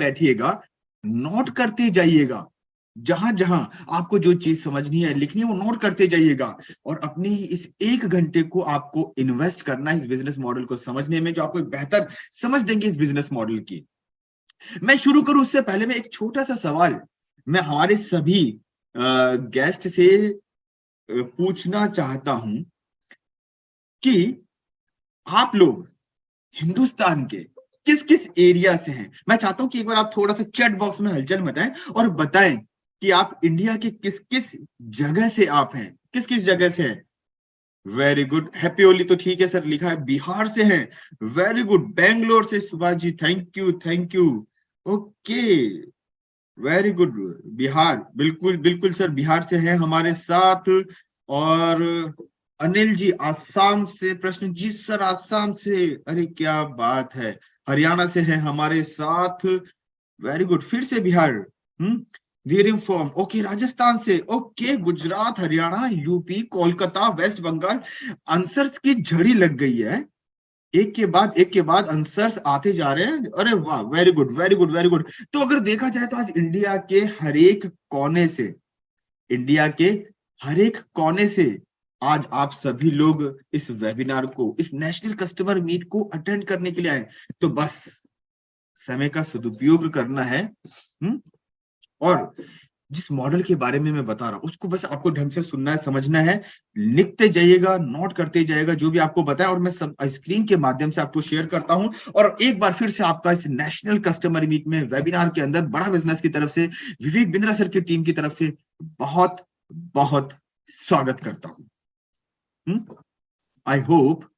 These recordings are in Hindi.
बैठिएगा, नोट करते जाइएगा। जहां जहां आपको जो चीज समझनी है, लिखनी है, वो नोट करते जाइएगा। और अपने ही इस 1 घंटे को आपको इन्वेस्ट करना है इस बिजनेस मॉडल को समझने में, जो आपको एक बेहतर समझ देंगे इस बिजनेस मॉडल की। मैं शुरू करूं उससे पहले मैं एक छोटा सा सवाल मैं हमारे सभी गेस्ट से पूछना चाहता हूं कि आप लोग हिंदुस्तान के किस किस एरिया से हैं। मैं चाहता हूं कि एक बार आप थोड़ा सा चैट बॉक्स में हलचल मचाएं और बताएं कि आप इंडिया के किस किस जगह से आप हैं, किस किस जगह से हैं। Very good. हैप्पी होली तो ठीक है सर, लिखा है बिहार से हैं। Very good. बेंगलोर से Subhash ji, thank you thank you. Okay, very good. Bihar, बिल्कुल बिल्कुल सर, बिहार से हैं हमारे साथ। और अनिल जी आसाम से, प्रश्न जी सर आसाम से, अरे क्या बात है। हरियाणा से हैं हमारे साथ। वेरी गुड, फिर से बिहार। धीरिंग फॉर्म, ओके, राजस्थान से, okay, Gujarat, Haryana, UP, Kolkata, West Bengal. Answers की झड़ी लग गई है, एक के बाद आंसर्स आते जा रहे हैं। अरे वाह, very good very good very good. तो अगर देखा जाए तो आज इंडिया के हर एक कोने से, इंडिया के हर एक कोने से आज आप सभी लोग इस वेबिनार को, इस नेशनल कस्टमर मीट को अटेंड करने के लिए आए। तो बस समय का सदुपयोग करना है। और जिस मॉडल के बारे में मैं बता रहा हूं उसको बस आपको ढंग से सुनना है, समझना है। लिखते जाइएगा, नोट करते जाइएगा जो भी आपको बताया, और मैं सब स्क्रीन के माध्यम से आपको शेयर करता हूं। और एक बार फिर से आपका इस नेशनल कस्टमर मीट में, वेबिनार के अंदर बड़ा बिजनेस की तरफ से, विवेक बिंद्रा सर की टीम की तरफ से बहुत बहुत स्वागत करता हूं। आई होप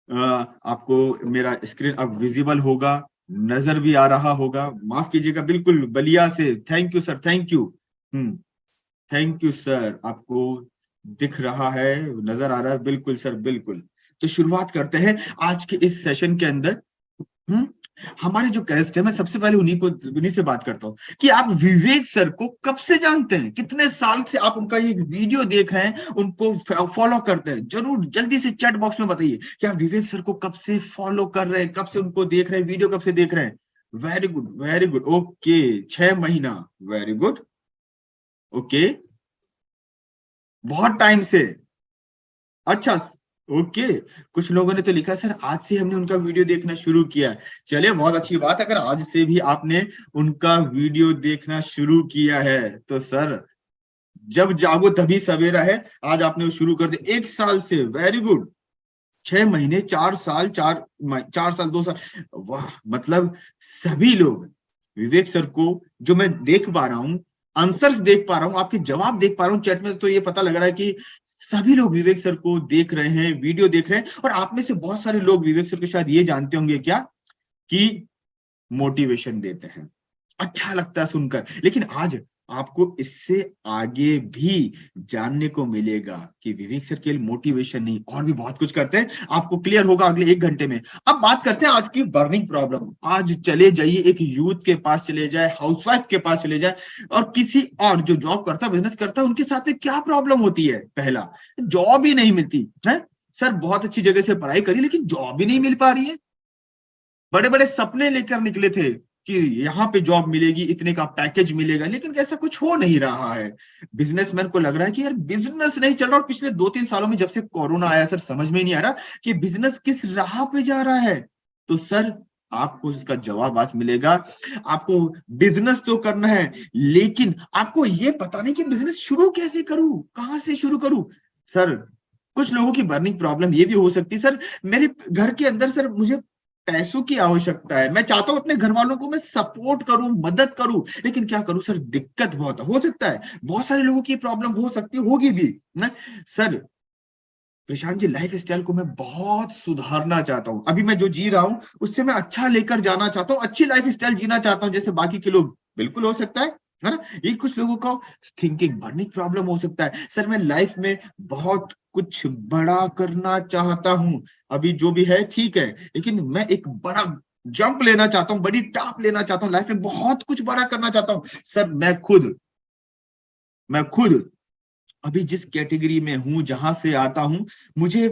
आपको मेरा स्क्रीन अब विजिबल होगा, नजर भी आ रहा होगा। माफ कीजिएगा, बिल्कुल बलिया से, thank you sir, thank you. Thank you sir, आपको दिख रहा है, नजर आ रहा है, बिल्कुल सर बिल्कुल। तो शुरुआत करते हैं आज के इस सेशन के अंदर। हम्म हमारे जो गेस्ट है, मैं सबसे पहले उन्हीं से बात करता हूँ कि आप विवेक सर को कब से जानते हैं, कितने साल से आप उनका ये वीडियो देख रहे हैं, उनको फॉलो करते हैं। जरूर जल्दी से चैट बॉक्स में बताइए कि आप विवेक सर को कब से फॉलो कर रहे हैं, कब से उनको देख रहे हैं, वीडियो कब से देख रहे हैं। Very good very good, okay, 6 महीना, वेरी गुड, ओके, बहुत टाइम से। अच्छा, ओके। कुछ लोगों ने तो लिखा सर आज से हमने उनका वीडियो देखना शुरू किया है। चलिए, बहुत अच्छी बात है, अगर आज से भी आपने उनका वीडियो देखना शुरू किया है तो सर, जब जागो तभी सवेरा है। आज आपने वो शुरू कर दिया 1 साल से, वेरी गुड। 6 महीने, 4 साल, 4 साल, 2 साल, वाह। मतलब सभी लोग विवेक सर को, जो मैं देख पा रहा हूं, आंसर्स देख पा रहा हूं, आपके जवाब देख पा रहा हूं चैट में, तो ये पता लग रहा है कि सभी लोग विवेक सर को देख रहे हैं, वीडियो देख रहे हैं। और आप में से बहुत सारे लोग विवेक सर को शायद ये जानते होंगे क्या, कि मोटिवेशन देते हैं। अच्छा लगता है सुनकर, लेकिन आज आपको इससे आगे भी जानने को मिलेगा कि विवेक सर केवल मोटिवेशन नहीं, और भी बहुत कुछ करते हैं। आपको क्लियर होगा अगले 1 घंटे में। अब बात करते हैं आज की बर्निंग प्रॉब्लम। आज चले जाइए, एक यूथ के पास चले जाए, हाउसवाइफ के पास चले जाए, और किसी और जो जॉब करता है, बिजनेस करता है, उनके साथ में क्या प्रॉब्लम होती है। पहला, जॉब ही नहीं मिलती है। सर बहुत अच्छी जगह से पढ़ाई करी, लेकिन जॉब ही नहीं मिल पा रही है। बड़े बड़े सपने लेकर निकले थे कि यहाँ पे जॉब मिलेगी, इतने का पैकेज मिलेगा, लेकिन ऐसा कुछ हो नहीं रहा है। बिजनेसमैन को लग रहा है कि यार बिजनेस नहीं चल रहा। और पिछले 2-3 सालों में जब से कोरोना आया सर, समझ में ही नहीं आ रहा कि बिजनेस किस राह पे जा रहा है। तो सर, आपको इसका जवाब आज मिलेगा। आपको बिजनेस तो करना है, लेकिन आपको ये पता नहीं कि बिजनेस शुरू कैसे करूं, कहां से शुरू करूं। सर, कुछ लोगों की बर्निंग प्रॉब्लम ये भी हो सकती है, सर मेरे घर के अंदर सर मुझे पैसों की आवश्यकता है। मैं चाहता हूं अपने घर वालों को मैं सपोर्ट करूं, मदद करूं, लेकिन क्या करूं सर, दिक्कत बहुत हो सकता है। बहुत सारे लोगों की प्रॉब्लम हो सकती होगी भी ना sir. Prashant ji, life style को मैं बहुत सुधारना चाहता हूं। अभी मैं जो जी रहा हूं उससे मैं अच्छा लेकर जाना चाहता हूं, अच्छी लाइफ स्टाइल जीना चाहता हूं जैसे बाकी के लोग। बिल्कुल हो सकता है ना। ये कुछ लोगों का थिंकिंग बर्निंग प्रॉब्लम हो सकता है। सर मैं लाइफ में बहुत कुछ बड़ा करना चाहता हूं। अभी जो भी है ठीक है, लेकिन मैं एक बड़ा जंप लेना चाहता हूं, बड़ी टाप लेना चाहता हूं, लाइफ में बहुत कुछ बड़ा करना चाहता हूं। सर मैं खुद अभी जिस कैटेगरी में हूं, जहां से आता हूं, मुझे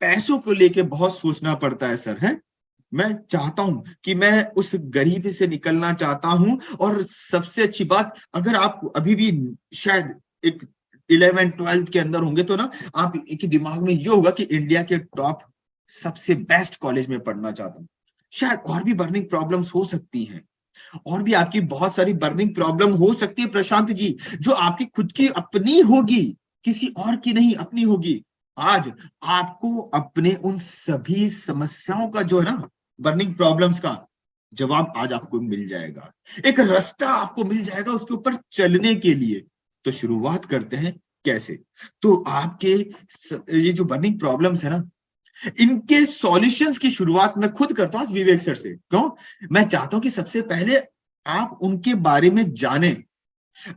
पैसों को लेके बहुत सोचना पड़ता है सर, है। मैं चाहता हूं कि मैं उस गरीबी से निकलना चाहता हूं। और सबसे अच्छी बात, अगर आप अभी भी शायद एक 11th 12th के अंदर होंगे तो ना आप के दिमाग में ये होगा कि इंडिया के टॉप सबसे बेस्ट कॉलेज में पढ़ना चाहता हूं। शायद और भी बर्निंग प्रॉब्लम्स हो सकती हैं, और भी आपकी बहुत सारी बर्निंग प्रॉब्लम हो सकती है प्रशांत जी, जो आपकी खुद की अपनी होगी, किसी और की नहीं, अपनी होगी। आज आपको अपने उन सभी समस्याओं का जो है ना, बर्निंग प्रॉब्लम्स का जवाब आज आपको मिल जाएगा, एक रास्ता आपको मिल जाएगा उसके ऊपर चलने के लिए। तो शुरुआत करते हैं कैसे। तो आपके ये जो बर्निंग प्रॉब्लम्स है ना, इनके सॉल्यूशंस की शुरुआत मैं खुद करता हूं विवेक सर से। क्यों? मैं चाहता हूं कि सबसे पहले आप उनके बारे में जानें।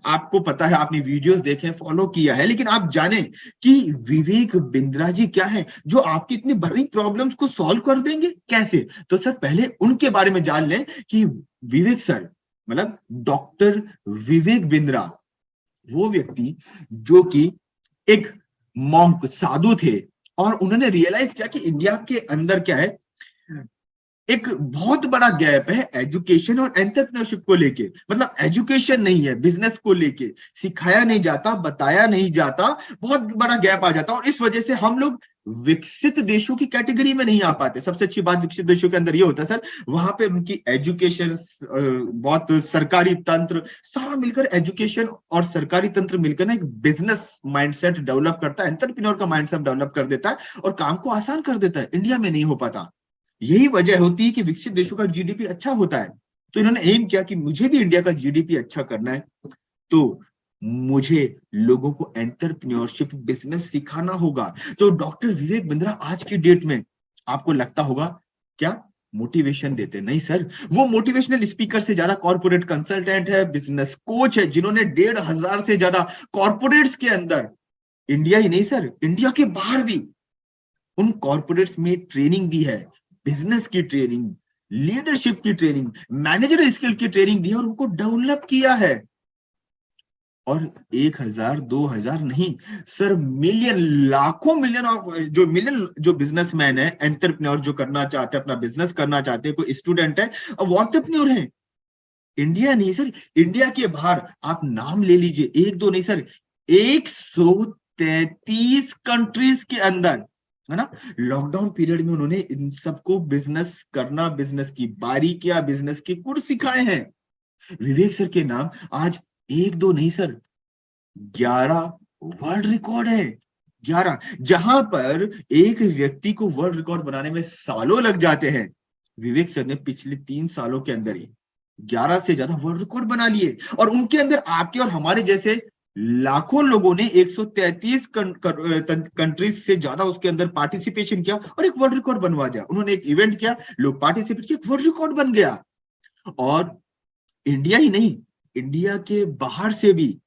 आपको पता है, आपने वीडियोस देखे, फॉलो किया है, लेकिन आप जानें कि विवेक बिंद्रा जी क्या है जो आपकी इतनी बड़ी प्रॉब्लम्स को सॉल्व कर देंगे कैसे। तो सर पहले उनके बारे में जान लें कि विवेक सर मतलब डॉक्टर विवेक बिंद्रा, वो व्यक्ति जो कि एक मॉन्क साधु थे, और उन्होंने रियलाइज किया कि इंडिया के अंदर क्या है, एक बहुत बड़ा गैप है एजुकेशन और एंटरप्रेन्योरशिप को लेके। मतलब एजुकेशन नहीं है, बिजनेस को लेके सिखाया नहीं जाता, बताया नहीं जाता, बहुत बड़ा गैप आ जाता, और इस वजह से हम लोग विकसित देशों की कैटेगरी में नहीं आ पाते। सबसे अच्छी बात विकसित देशों के अंदर ये होता है सर, वहां पे उनकी एजुकेशन, बहुत सरकारी तंत्र सारा मिलकर, एजुकेशन और सरकारी तंत्र मिलकर ना एक बिजनेस माइंडसेट डेवलप करता है, एंटरप्रेन्योर का माइंडसेट डेवलप कर देता है और काम को आसान कर देता है। इंडिया में नहीं हो पाता। यही वजह होती है कि विकसित देशों का जीडीपी अच्छा होता है। तो इन्होंने एम किया कि मुझे भी इंडिया का जीडीपी अच्छा करना है, तो मुझे लोगों को एंटरप्रेन्योरशिप बिजनेस सिखाना होगा। तो डॉक्टर विवेक बिंद्रा आज की डेट में आपको लगता होगा क्या मोटिवेशन देते? नहीं सर, वो मोटिवेशनल स्पीकर से ज्यादा कॉर्पोरेट कंसल्टेंट है, बिजनेस कोच है, जिन्होंने 1,500 से ज्यादा कॉर्पोरेट्स के अंदर, इंडिया ही नहीं सर, इंडिया के बाहर भी उन कॉर्पोरेट्स में ट्रेनिंग दी है, बिजनेस की ट्रेनिंग, लीडरशिप की ट्रेनिंग, मैनेजर स्किल की ट्रेनिंग दी है, और उनको डेवलप किया है। और 1,000 2,000 नहीं सर, मिलियन, लाखों मिलियन ऑफ जो बिजनेसमैन है, एंटरप्रेन्योर जो करना चाहते हैं, अपना बिजनेस करना चाहते हैं, कोई स्टूडेंट है और वो एंटरप्रेन्योर है। इंडिया नहीं सर, इंडिया के बाहर आप नाम ले लीजिए, एक दो नहीं सर, 133 कंट्रीज के अंदर, है ना। लॉकडाउन पीरियड में उन्होंने इन सबको बिजनेस करना, बिजनेस की बारीकियां, बिजनेस के गुर सिखाए हैं। विवेक सर के नाम आज एक दो नहीं सर, 11 वर्ल्ड रिकॉर्ड है। 11, जहां पर एक व्यक्ति को वर्ल्ड रिकॉर्ड बनाने में सालों लग जाते हैं, विवेक सर ने पिछले 3 सालों के अंदर ही 11 से ज्यादा वर्ल्ड रिकॉर्ड बना लिए। और उनके अंदर आपके और हमारे जैसे लाखों लोगों ने 133 कंट्रीज से ज्यादा उसके अंदर पार्टिसिपेशन किया और एक वर्ल्ड रिकॉर्ड बनवा दिया। उन्होंने एक इवेंट किया, लोग पार्टिसिपेट किए, वर्ल्ड रिकॉर्ड बन गया। और इंडिया ही नहीं, इंडिया के बाहर से भी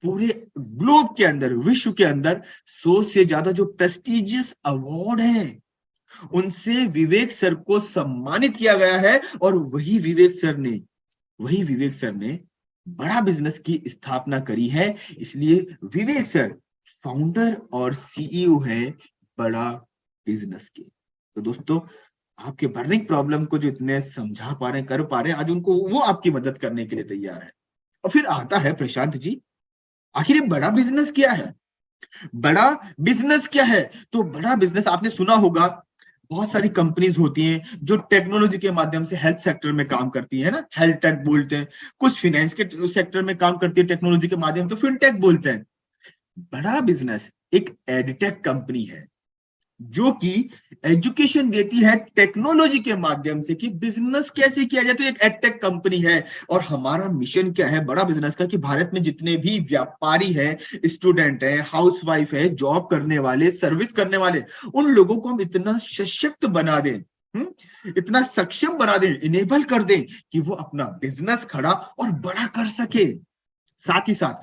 पूरे ग्लोब के अंदर, विश्व के अंदर 100 से ज्यादा जो प्रेस्टिजियस अवार्ड हैं, उनसे विवेक सर को सम्मानित किया गया है। और वही विवेक सर ने बड़ा बिजनेस की स्थापना करी है। इसलिए विवेक सर फाउंडर और सीईओ है बड़ा बिजनेस के। तो दोस्तों, आपके बर्निंग प्रॉब्लम को जो इतने समझा पा रहे हैं, कर पा रहे हैं, आज उनको, वो आपकी मदद करने के लिए तैयार है। और फिर आता है प्रशांत जी, आखिर ये बड़ा बिजनेस क्या है? बड़ा बिजनेस क्या है? तो बड़ा बिजनेस आपने सुना होगा, बहुत सारी कंपनीज होती हैं जो टेक्नोलॉजी के माध्यम से हेल्थ सेक्टर में काम करती है ना, हेल्थ टेक बोलते हैं। कुछ फाइनेंस के सेक्टर में काम करती है टेक्नोलॉजी के माध्यम से, फिनटेक बोलते हैं। बड़ा बिजनेस एक एडटेक कंपनी है जो कि एजुकेशन देती है टेक्नोलॉजी के माध्यम से कि बिजनेस कैसे किया जाए। तो एक एडटेक कंपनी है। और हमारा मिशन क्या है बड़ा बिजनेस का, कि भारत में जितने भी व्यापारी है, स्टूडेंट है, हाउसवाइफ है, जॉब करने वाले, सर्विस करने वाले, उन लोगों को हम इतना सशक्त बना दें, इतना सक्षम बना दें, इनेबल कर दें कि वो अपना बिजनेस खड़ा और बड़ा कर सके। साथ ही साथ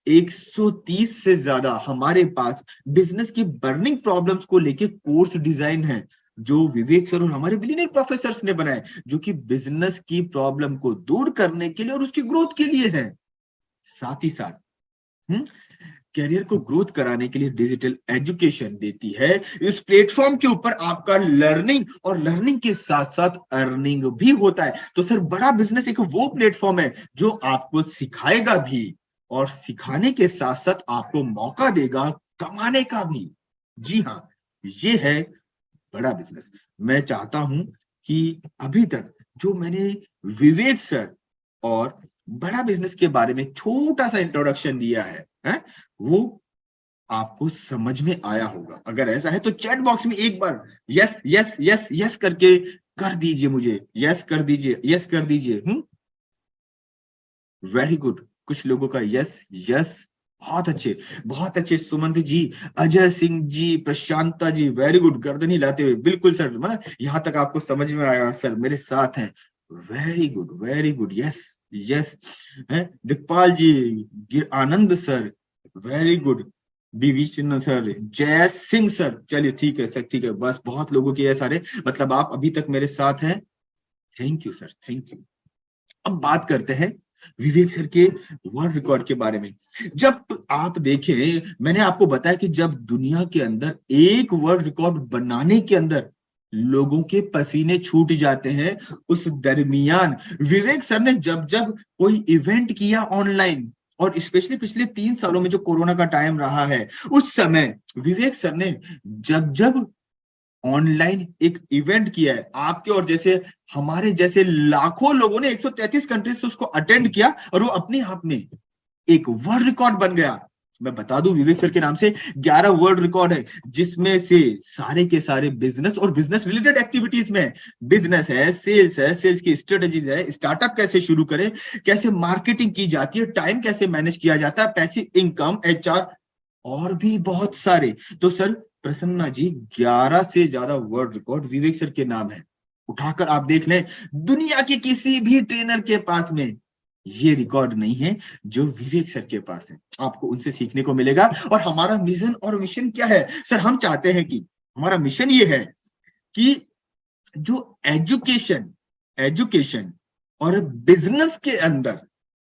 130 से ज्यादा हमारे पास बिजनेस की बर्निंग प्रॉब्लम्स को लेके कोर्स डिजाइन है, जो विवेक सर और हमारे बिलियनियर प्रोफेसर्स ने बनाए, जो कि बिजनेस की प्रॉब्लम को दूर करने के लिए और उसकी ग्रोथ के लिए है। साथ ही साथ करियर को ग्रोथ कराने के लिए डिजिटल एजुकेशन देती है। इस प्लेटफॉर्म के ऊपर आपका लर्निंग और लर्निंग के साथ साथ अर्निंग भी होता है। तो सर बड़ा बिजनेस एक वो प्लेटफॉर्म है जो आपको सिखाएगा भी और सिखाने के साथ साथ आपको मौका देगा कमाने का भी। जी हाँ, ये है बड़ा बिजनेस। मैं चाहता हूं कि अभी तक जो मैंने विवेक सर और बड़ा बिजनेस के बारे में छोटा सा इंट्रोडक्शन दिया है वो आपको समझ में आया होगा। अगर ऐसा है तो चैट बॉक्स में एक बार यस यस यस यस करके कर दीजिए, मुझे यस कर दीजिए, यस कर दीजिए। वेरी गुड, कुछ लोगों का यस यस। बहुत अच्छे, बहुत अच्छे। सुमंत जी, अजय सिंह जी, प्रशांता जी, वेरी गुड, गर्दन ही लाते हुए। बिल्कुल सर, मतलब यहां तक आपको समझ में आया, सर मेरे साथ हैं। Very good, very good, yes yes है। Dikhpal ji, Anand sir, very good. Vibhishan sir, Jay Singh sir, चलिए ठीक है सर, ठीक है, बस बहुत लोगों के ये सारे, मतलब आप अभी तक मेरे साथ हैं। Thank you sir, thank you. अब बात करते हैं विवेक सर के वर्ल्ड रिकॉर्ड के बारे में। जब आप देखें, मैंने आपको बताया कि जब दुनिया के अंदर एक वर्ल्ड रिकॉर्ड बनाने के अंदर लोगों के पसीने छूट जाते हैं, उस दरमियान विवेक सर ने जब जब कोई इवेंट किया ऑनलाइन, और स्पेशली पिछले 3 सालों में जो कोरोना का टाइम रहा है, उस समय विवेक सर ने जब जब ऑनलाइन एक इवेंट किया है, आपके और जैसे हमारे जैसे लाखों लोगों ने 133 कंट्रीज से उसको अटेंड किया, और वो अपने आप में एक वर्ल्ड रिकॉर्ड बन गया। मैं बता दूं, विवेक सर के नाम से 11 वर्ल्ड रिकॉर्ड है, जिसमें से सारे के सारे बिजनेस और बिजनेस रिलेटेड एक्टिविटीज में। बिजनेस है, सेल्स की स्ट्रेटेजीज है, स्टार्टअप कैसे शुरू करें, कैसे मार्केटिंग की जाती है, टाइम कैसे मैनेज किया जाता है, पैसिव इनकम, एचआर, और भी बहुत सारे। तो सर प्रसन्ना जी, 11 से ज्यादा वर्ल्ड रिकॉर्ड विवेक सर के नाम है। उठाकर आप देख लें, दुनिया के किसी भी ट्रेनर के पास में ये रिकॉर्ड नहीं है जो विवेक सर के पास है। आपको उनसे सीखने को मिलेगा। और हमारा विजन और मिशन क्या है सर? हम चाहते हैं कि हमारा मिशन ये है कि जो एजुकेशन एजुकेशन और बिजनेस के अंदर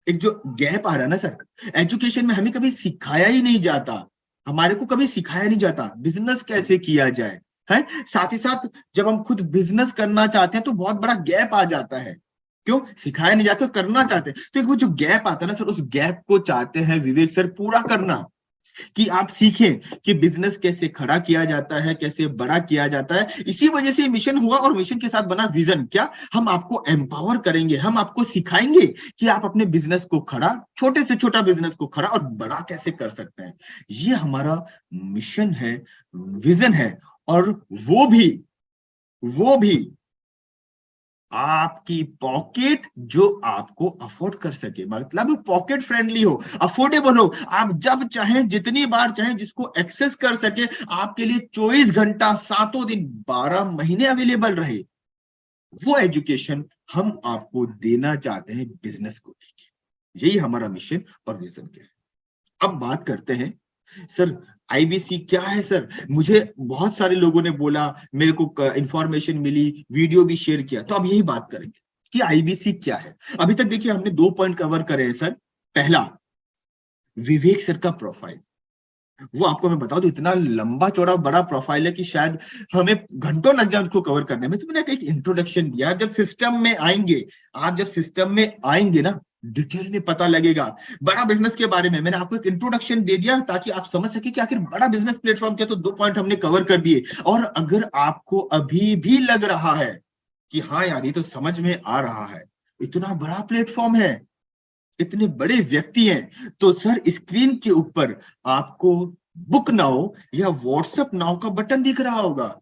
एक जो गैप आ रहा है ना सर, एजुकेशन में हमें कभी सिखाया ही नहीं जाता, हमारे को कभी सिखाया नहीं जाता बिजनेस कैसे किया जाए है। साथ ही साथ जब हम खुद बिजनेस करना चाहते हैं तो बहुत बड़ा गैप आ जाता है। क्यों सिखाया नहीं जाता? करना चाहते हैं तो एक वो जो गैप आता है ना सर, उस गैप को चाहते हैं विवेक सर पूरा करना, कि आप सीखें कि बिजनेस कैसे खड़ा किया जाता है, कैसे बड़ा किया जाता है। इसी वजह से मिशन हुआ, और मिशन के साथ बना विजन। क्या हम आपको एम्पावर करेंगे, हम आपको सिखाएंगे कि आप अपने बिजनेस को खड़ा, छोटे से छोटा बिजनेस को खड़ा और बड़ा कैसे कर सकते हैं। ये हमारा मिशन है, विजन है। और वो भी आपकी पॉकेट, जो आपको अफोर्ड कर सके, मतलब पॉकेट फ्रेंडली हो, अफोर्डेबल हो, आप जब चाहें जितनी बार चाहें जिसको एक्सेस कर सके, आपके लिए 24 घंटा 7 दिन 12 महीने अवेलेबल रहे। वो एजुकेशन हम आपको देना चाहते हैं बिजनेस को लेके। यही हमारा मिशन और विजन क्या है। अब बात करते हैं सर, आईबीसी क्या है सर? मुझे बहुत सारे लोगों ने बोला, मेरे को इंफॉर्मेशन मिली, वीडियो भी शेयर किया, तो अब यही बात करेंगे कि आईबीसी क्या है। अभी तक देखिए हमने 2 पॉइंट कवर करे हैं सर। पहला, विवेक सर का प्रोफाइल। वो आपको मैं बता दूं, इतना लंबा चौड़ा बड़ा प्रोफाइल है कि शायद हमें घंटों लग जाए उसको कवर करने में। तो मैंने एक इंट्रोडक्शन दिया, जब सिस्टम में आएंगे, आप जब सिस्टम में आएंगे ना, डिटेल में पता लगेगा बड़ा बिजनेस के बारे में। मैंने आपको एक इंट्रोडक्शन दे दिया ताकि आप समझ सके कि आखिर बड़ा बिजनेस प्लेटफॉर्म क्या। तो 2 पॉइंट हमने कवर कर दिए। और अगर आपको अभी भी लग रहा है कि हाँ यार ये तो समझ में आ रहा है, इतना बड़ा प्लेटफॉर्म है, इतने बड़े व्यक्ति हैं, तो सर स्क्रीन के ऊपर आपको बुक नाउ या व्हाट्सएप नाउ का बटन दिख रहा होगा।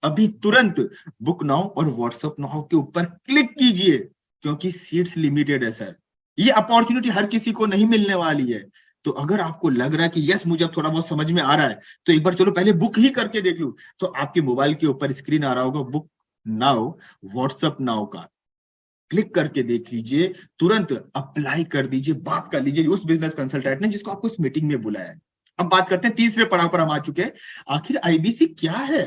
अभी तुरंत बुक नाउ और व्हाट्सएप नाउ के ऊपर क्लिक कीजिए, क्योंकि सीट्स लिमिटेड है सर। ये अपॉर्चुनिटी हर किसी को नहीं मिलने वाली है। तो अगर आपको लग रहा है कि यस मुझे अब थोड़ा बहुत समझ में आ रहा है, तो एक बार चलो पहले बुक ही करके देख लूं। तो आपके मोबाइल के ऊपर स्क्रीन आ रहा होगा बुक नाउ, व्हाट्सएप नाउ का, क्लिक करके देख लीजिए, तुरंत अप्लाई कर दीजिए, बात कर लीजिए उस बिजनेस कंसल्टेंट ने जिसको आपको इस मीटिंग में बुलाया है। अब बात करते हैं, तीसरे पड़ाव पर हम आ चुके हैं, आखिर आईबीसी क्या है।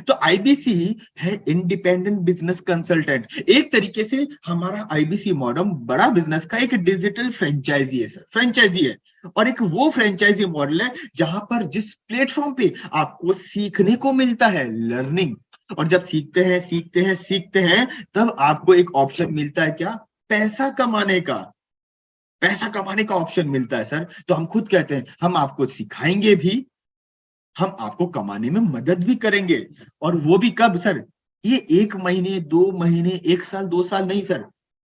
तो आईबीसी है इंडिपेंडेंट बिजनेस कंसल्टेंट। एक तरीके से हमारा आईबीसी मॉडल बड़ा बिजनेस का एक डिजिटल फ्रेंचाइजी है सर, फ्रेंचाइजी है। और एक वो फ्रेंचाइजी मॉडल है जहां पर जिस प्लेटफॉर्म पे आपको सीखने को मिलता है, लर्निंग, और जब सीखते हैं तब आपको एक ऑप्शन मिलता है, क्या? पैसा कमाने का। पैसा कमाने का ऑप्शन मिलता है सर। तो हम खुद कहते हैं हम आपको सिखाएंगे भी, हम आपको कमाने में मदद भी करेंगे। और वो भी कब सर? ये 1 महीने 2 महीने 1 साल 2 साल नहीं सर,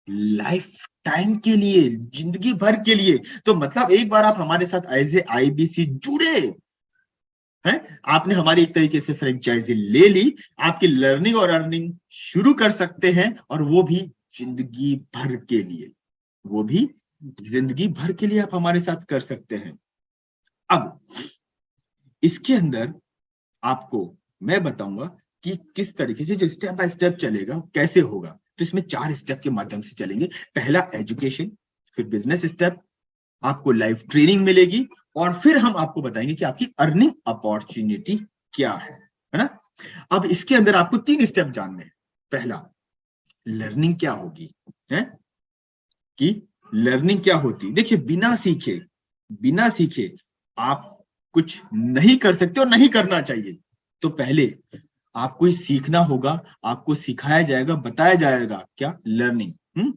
लाइफ टाइम के लिए, जिंदगी भर के लिए। तो मतलब एक बार आप हमारे साथ एज ए आईबीसी जुड़े हैं, आपने हमारी एक तरीके से फ्रेंचाइजी ले ली, आपकी लर्निंग और अर्निंग शुरू कर सकते हैं, और वो भी जिंदगी भर के लिए, वो भी जिंदगी भर के लिए आप हमारे साथ कर सकते हैं। अब इसके अंदर आपको मैं बताऊंगा कि किस तरीके से जो स्टेप बाय स्टेप चलेगा कैसे होगा। तो इसमें 4 स्टेप के माध्यम से चलेंगे। पहला एजुकेशन, फिर बिजनेस स्टेप, आपको लाइव ट्रेनिंग मिलेगी, और फिर हम आपको बताएंगे कि आपकी अर्निंग अपॉर्चुनिटी क्या है ना। अब इसके अंदर आपको 3 स्टेप जानने हैं। पहला, लर्निंग क्या होगी, है कि लर्निंग क्या होती। देखिए, बिना सीखे आप कुछ नहीं कर सकते और नहीं करना चाहिए। तो पहले आपको ही सीखना होगा, आपको सिखाया जाएगा, बताया जाएगा, क्या? लर्निंग,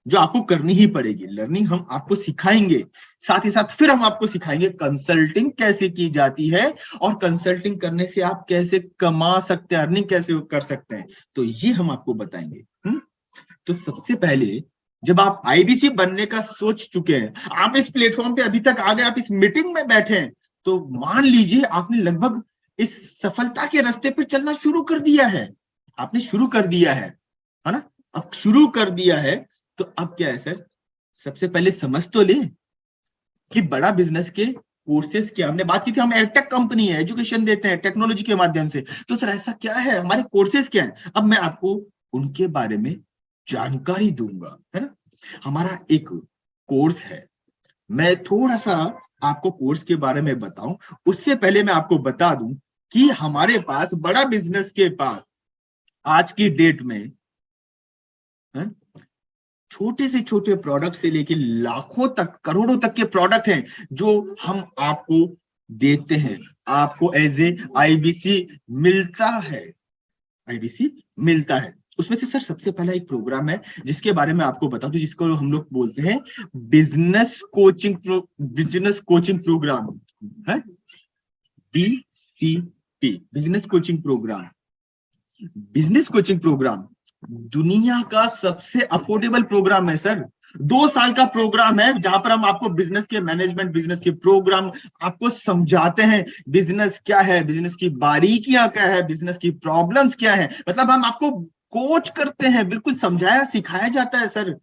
जो आपको करनी ही पड़ेगी। लर्निंग हम आपको सिखाएंगे, साथ ही साथ फिर हम आपको सिखाएंगे कंसल्टिंग कैसे की जाती है, और कंसल्टिंग करने से आप कैसे कमा सकते हैं, अर्निंग कैसे कर सकते हैं, तो ये हम आपको बताएंगे। तो सबसे पहले, जब आप आईबीसी बनने का सोच चुके हैं, आप इस प्लेटफॉर्म पे अभी तक आ गए, आप इस मीटिंग में बैठे हैं, तो मान लीजिए आपने लगभग इस सफलता के रास्ते पे चलना शुरू कर दिया है। आपने शुरू कर दिया है ना? अब शुरू कर दिया है, तो अब क्या है सर? सबसे पहले समझ तो ले कि बड़ा बिजनेस के कोर्सेज क्या, हमने बात की थी, हम एडटेक कंपनी है, एजुकेशन देते हैं टेक्नोलॉजी के माध्यम से। तो सर ऐसा क्या है, हमारे कोर्सेज क्या है? अब मैं आपको उनके बारे में जानकारी दूंगा, है ना। हमारा एक कोर्स है, मैं थोड़ा सा आपको कोर्स के बारे में बताऊं, उससे पहले मैं आपको बता दूं कि हमारे पास बड़ा बिजनेस के पास आज की डेट में, है, छोटे से छोटे प्रोडक्ट से लेके लाखों तक, करोड़ों तक के प्रोडक्ट हैं जो हम आपको देते हैं। आपको एज ए आईबीसी मिलता है, आईबीसी मिलता है। उसमें से सर सबसे पहला एक प्रोग्राम है जिसके बारे में आपको बता दूं, जिसको हम लोग बोलते हैं बिजनेस कोचिंग प्रोग्राम, है BCP, business coaching programme. Business coaching programme दुनिया का सबसे अफोर्डेबल प्रोग्राम है सर। 2 साल का प्रोग्राम है जहां पर हम आपको बिजनेस के मैनेजमेंट, बिजनेस के प्रोग्राम आपको समझाते हैं। बिजनेस क्या है, बिजनेस की बारीकियां क्या है, बिजनेस की प्रॉब्लम्स क्या है, मतलब हम आपको कोच करते हैं, बिल्कुल समझाया सिखाया जाता है सर।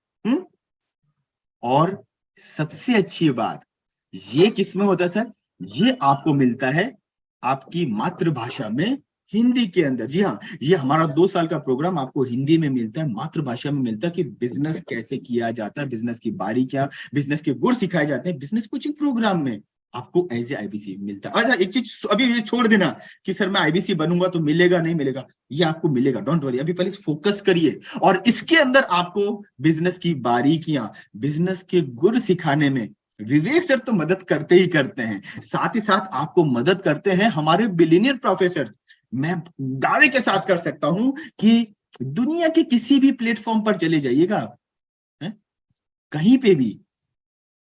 और सबसे अच्छी बात, ये किसमें होता है सर? ये आपको मिलता है आपकी मातृभाषा में, हिंदी के अंदर। जी हाँ, ये हमारा 2 साल का प्रोग्राम आपको हिंदी में मिलता है, मातृभाषा में मिलता है, कि बिजनेस कैसे किया जाता है, बिजनेस की बारीकियां, बिजनेस के गुर सिखाए जाते हैं बिजनेस कोचिंग प्रोग्राम में। आपको एज ए आईबीसी मिलता है। अच्छा, एक चीज अभी ये छोड़ देना कि सर मैं आईबीसी बनूंगा तो मिलेगा नहीं मिलेगा, ये आपको मिलेगा, डोंट वरी। अभी पहले फोकस करिए, और इसके अंदर आपको बिजनेस की बारीकियां, बिजनेस के गुर सिखाने में विवेक सर तो मदद करते ही करते हैं, साथ ही साथ आपको मदद करते हैं हमारे बिलियनियर प्रोफेसर। मैं दावे के साथ कर सकता हूं कि दुनिया के किसी भी प्लेटफॉर्म पर चले जाइएगा, है? कहीं पे भी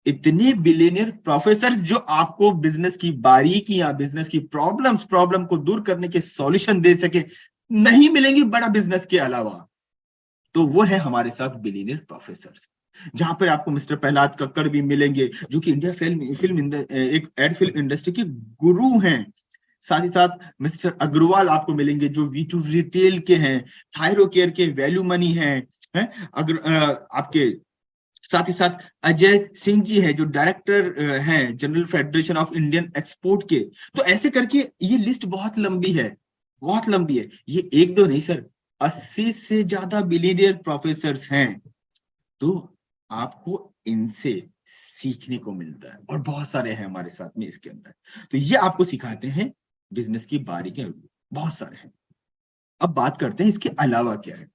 इतने बिलियनियर प्रोफेसर जो आपको बिजनेस की बारीकियां, बिजनेस की प्रॉब्लम को दूर करने के सॉल्यूशन दे सके, नहीं मिलेंगे बड़ा बिजनेस के अलावा। तो वो है हमारे साथ बिलियनियर प्रोफेसर, जहां पर आपको मिस्टर प्रहलाद कक्कड़ भी मिलेंगे, जो कि इंडिया एक एड फिल्म इंडस्ट्री के गुरु हैं। साथ ही साथ मिस्टर अग्रवाल आपको मिलेंगे, जो वी2 रिटेल के हैं, थायरो केयर के वैल्यू मनी है? आपके साथ ही साथ अजय सिंह जी है, जो डायरेक्टर हैं general federation of Indian export के। तो ऐसे करके ये लिस्ट बहुत लंबी है, बहुत लंबी है। ये एक दो नहीं सर, 80 से ज्यादा बिलियनियर प्रोफेसर हैं। तो आपको इनसे सीखने को मिलता है, और बहुत सारे हैं हमारे साथ में इसके अंदर। तो ये आपको सिखाते हैं बिजनेस की बारीकियां। बहुत सारे हैं। अब बात करते हैं इसके अलावा क्या है।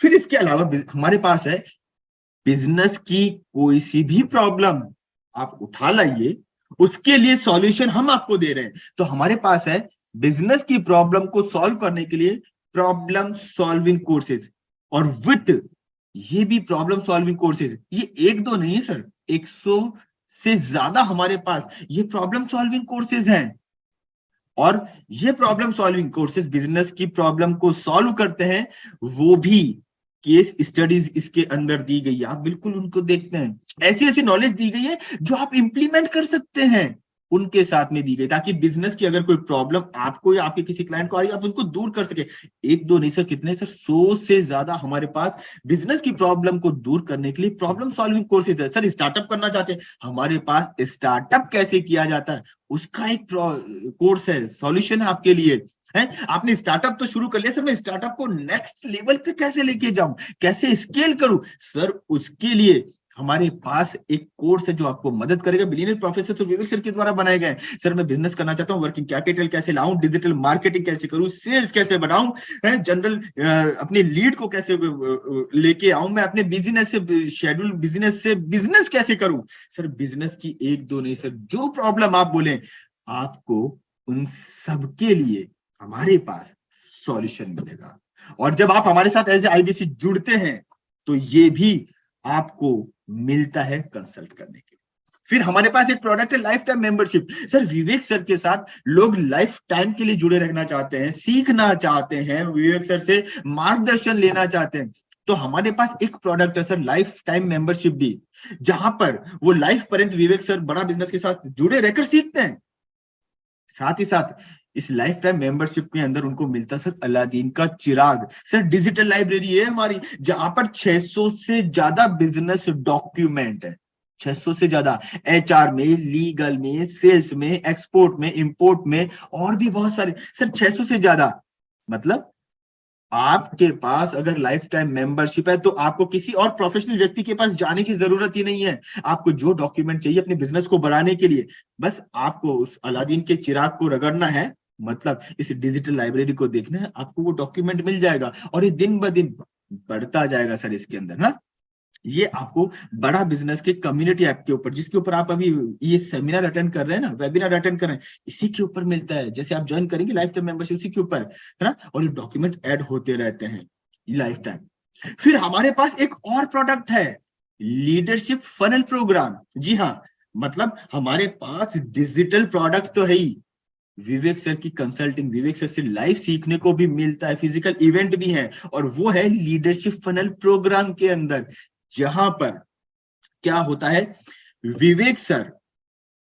फिर इसके अलावा हमारे पास है बिजनेस की कोई सी भी प्रॉब्लम आप उठा लाइए, उसके लिए सॉल्यूशन हम आपको दे रहे हैं। तो हमारे पास है बिजनेस की प्रॉब्लम को सॉल्व करने के लिए प्रॉब्लम सॉल्विंग कोर्सेज, और विथ ये भी प्रॉब्लम सॉल्विंग कोर्सेज, ये एक दो नहीं है सर, 100 से ज्यादा हमारे पास ये प्रॉब्लम सॉल्विंग कोर्सेज हैं। और ये प्रॉब्लम सॉल्विंग कोर्सेज बिजनेस की प्रॉब्लम को सॉल्व करते हैं, वो भी केस स्टडीज इसके अंदर दी गई है, आप बिल्कुल उनको देखते हैं। ऐसी ऐसी नॉलेज दी गई है जो आप इंप्लीमेंट कर सकते हैं, उनके साथ में दी गई, ताकि बिजनेस की अगर कोई प्रॉब्लम आपको या आपके किसी क्लाइंट को आ रही है, आप उनको दूर कर सके। एक दो नहीं सर, कितने सर, 100 से ज्यादा हमारे पास बिजनेस की प्रॉब्लम को दूर करने के लिए प्रॉब्लम सॉल्विंग कोर्सेज है। सर स्टार्टअप करना चाहते हैं, हमारे पास स्टार्टअप कैसे किया जाता है उसका एक कोर्स है, सॉल्यूशन है आपके लिए। है, आपने स्टार्टअप तो शुरू कर लिया सर, मैं स्टार्टअप को नेक्स्ट लेवल पे कैसे लेके जाऊं, कैसे स्केल करूं, सर उसके लिए हमारे पास एक कोर्स है जो आपको मदद करेगा। बिलियनियर प्रोफेसर तो विवेक सर के द्वारा बनाए गए। सर मैं बिजनेस करना चाहता हूँ, वर्किंग कैपिटल कैसे लाऊं, डिजिटल मार्केटिंग कैसे करूं, सेल्स कैसे बढ़ाऊं, जनरल अपनी लीड को कैसे लेके आऊं, मैं अपने बिजनेस से, शेड्यूल बिजनेस से बिजनेस कैसे करूं। सर बिजनेस की एक दो नहीं सर, जो प्रॉब्लम आप बोले आपको उन सब के लिए हमारे पास सॉल्यूशन मिलेगा। और जब आप हमारे साथ एज ए आईबीसी जुड़ते हैं तो ये भी आपको मिलता है कंसल्ट करने के लिए। फिर हमारे पास एक प्रोडक्ट है लाइफ टाइम मेंबरशिप। सर विवेक सर के साथ लोग लाइफ टाइम के लिए जुड़े रहना चाहते हैं, सीखना चाहते हैं, विवेक सर से मार्गदर्शन लेना चाहते हैं। तो हमारे पास एक प्रोडक्ट है सर लाइफ टाइम मेंबरशिप भी, जहां पर वो लाइफ पर्यंत विवेक सर बड़ा बिजनेस के साथ जुड़े रहकर सीखते हैं। साथ ही साथ इस लाइफ टाइम मेंबरशिप के अंदर उनको मिलता सर अलादीन का चिराग। सर डिजिटल लाइब्रेरी है हमारी, जहां पर 600 से ज्यादा बिजनेस डॉक्यूमेंट है, 600 से ज्यादा, एचआर में, लीगल में, सेल्स में, एक्सपोर्ट में, इंपोर्ट में, और भी बहुत सारे सर, 600 से ज्यादा। मतलब आपके पास अगर लाइफ टाइम मेंबरशिप है तो आपको किसी और प्रोफेशनल व्यक्ति के पास जाने की जरूरत ही नहीं है। आपको जो डॉक्यूमेंट चाहिए अपने बिजनेस को बढ़ाने के लिए, बस आपको उस अलादीन के चिराग को रगड़ना है, मतलब इस डिजिटल लाइब्रेरी को देखना है, आपको वो डॉक्यूमेंट मिल जाएगा, और ये दिन ब दिन बढ़ता जाएगा सर इसके अंदर ना। ये आपको बड़ा बिजनेस के कम्युनिटी ऐप के ऊपर, जिसके ऊपर आप अभी ये सेमिनार अटेंड कर रहे हैं ना, वेबिनार अटेंड कर रहे हैं, इसी के ऊपर मिलता है। जैसे आप ज्वाइन करेंगे लाइफ टाइम मेंबरशिप, उसी के ऊपर है ना, और ये डॉक्यूमेंट ऐड होते रहते हैं लाइफ टाइम। फिर हमारे पास एक और प्रोडक्ट है, लीडरशिप फनल प्रोग्राम। जी हाँ, मतलब हमारे पास डिजिटल प्रोडक्ट तो है ही, विवेक सर की कंसल्टिंग, विवेक सर से लाइव सीखने को भी मिलता है, फिजिकल इवेंट भी है, और वो है लीडरशिप फनल प्रोग्राम के अंदर, जहां पर क्या होता है, विवेक सर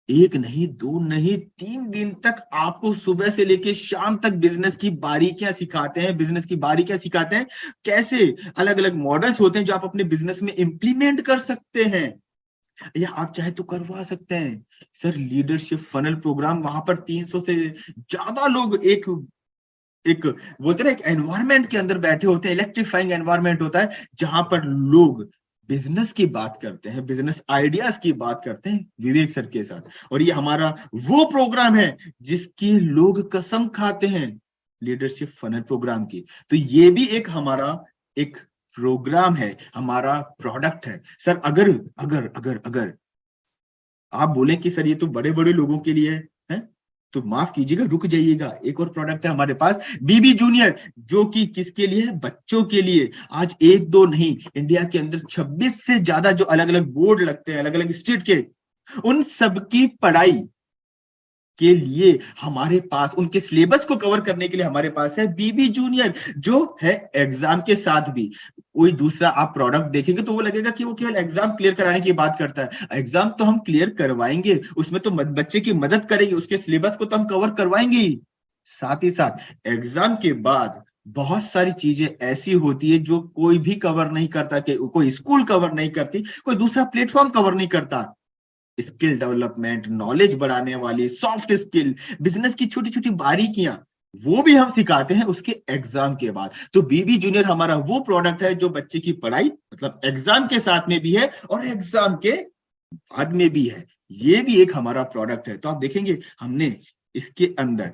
एक नहीं, दो नहीं, 3 दिन तक आपको सुबह से लेके शाम तक बिजनेस की बारीकियां सिखाते हैं, बिजनेस की बारीकियां सिखाते हैं, कैसे अलग अलग मॉडल्स होते हैं जो आप अपने बिजनेस में इंप्लीमेंट कर सकते हैं, या आप चाहे तो करवा सकते हैं। सर लीडरशिप फनल प्रोग्राम, वहां पर 300 से ज्यादा लोग एक एक बोलते ना, एक एनवायरमेंट के अंदर बैठे होते हैं, इलेक्ट्रीफाइंग एनवायरमेंट होता है, जहां पर लोग बिजनेस की बात करते हैं, बिजनेस आइडियाज की बात करते हैं विवेक सर के साथ। और ये हमारा वो प्रोग्राम है जिसकी लोग कसम खाते हैं, लीडरशिप फनल प्रोग्राम की। तो ये भी एक हमारा एक प्रोग्राम है, हमारा प्रोडक्ट है सर। अगर अगर अगर अगर आप बोले कि सर ये तो बड़े बड़े लोगों के लिए है, तो माफ कीजिएगा, रुक जाइएगा, एक और प्रोडक्ट है हमारे पास, बीबी जूनियर, जो कि किसके लिए है, बच्चों के लिए। आज एक दो नहीं, इंडिया के अंदर 26 से ज्यादा जो अलग अलग बोर्ड लगते हैं अलग अलग स्टेट के, उन सबकी पढ़ाई के लिए हमारे पास, उनके सिलेबस को कवर करने के लिए हमारे पास है बीबी जूनियर, जो है एग्जाम के साथ भी। कोई दूसरा आप प्रोडक्ट देखेंगे तो वो लगेगा कि वो केवल एग्जाम क्लियर कराने की बात करता है। एग्जाम तो हम क्लियर करवाएंगे, उसमें तो बच्चे की मदद करेंगे, उसके सिलेबस को तो हम कवर करवाएंगे ही। साथ ही साथ एग्जाम के बाद बहुत सारी चीजें ऐसी होती है जो कोई भी कवर नहीं करता, कि कोई स्कूल कवर नहीं करती, कोई दूसरा प्लेटफॉर्म कवर नहीं करता। स्किल डेवलपमेंट, नॉलेज बढ़ाने वाली सॉफ्ट स्किल, बिजनेस की छोटी छोटी बारीकियां, वो भी हम सिखाते हैं उसके एग्जाम के बाद। तो बीबी जूनियर हमारा वो प्रोडक्ट है जो बच्चे की पढ़ाई मतलब एग्जाम के साथ में भी है और एग्जाम के बाद में भी है। ये भी एक हमारा प्रोडक्ट है। तो आप देखेंगे हमने इसके अंदर,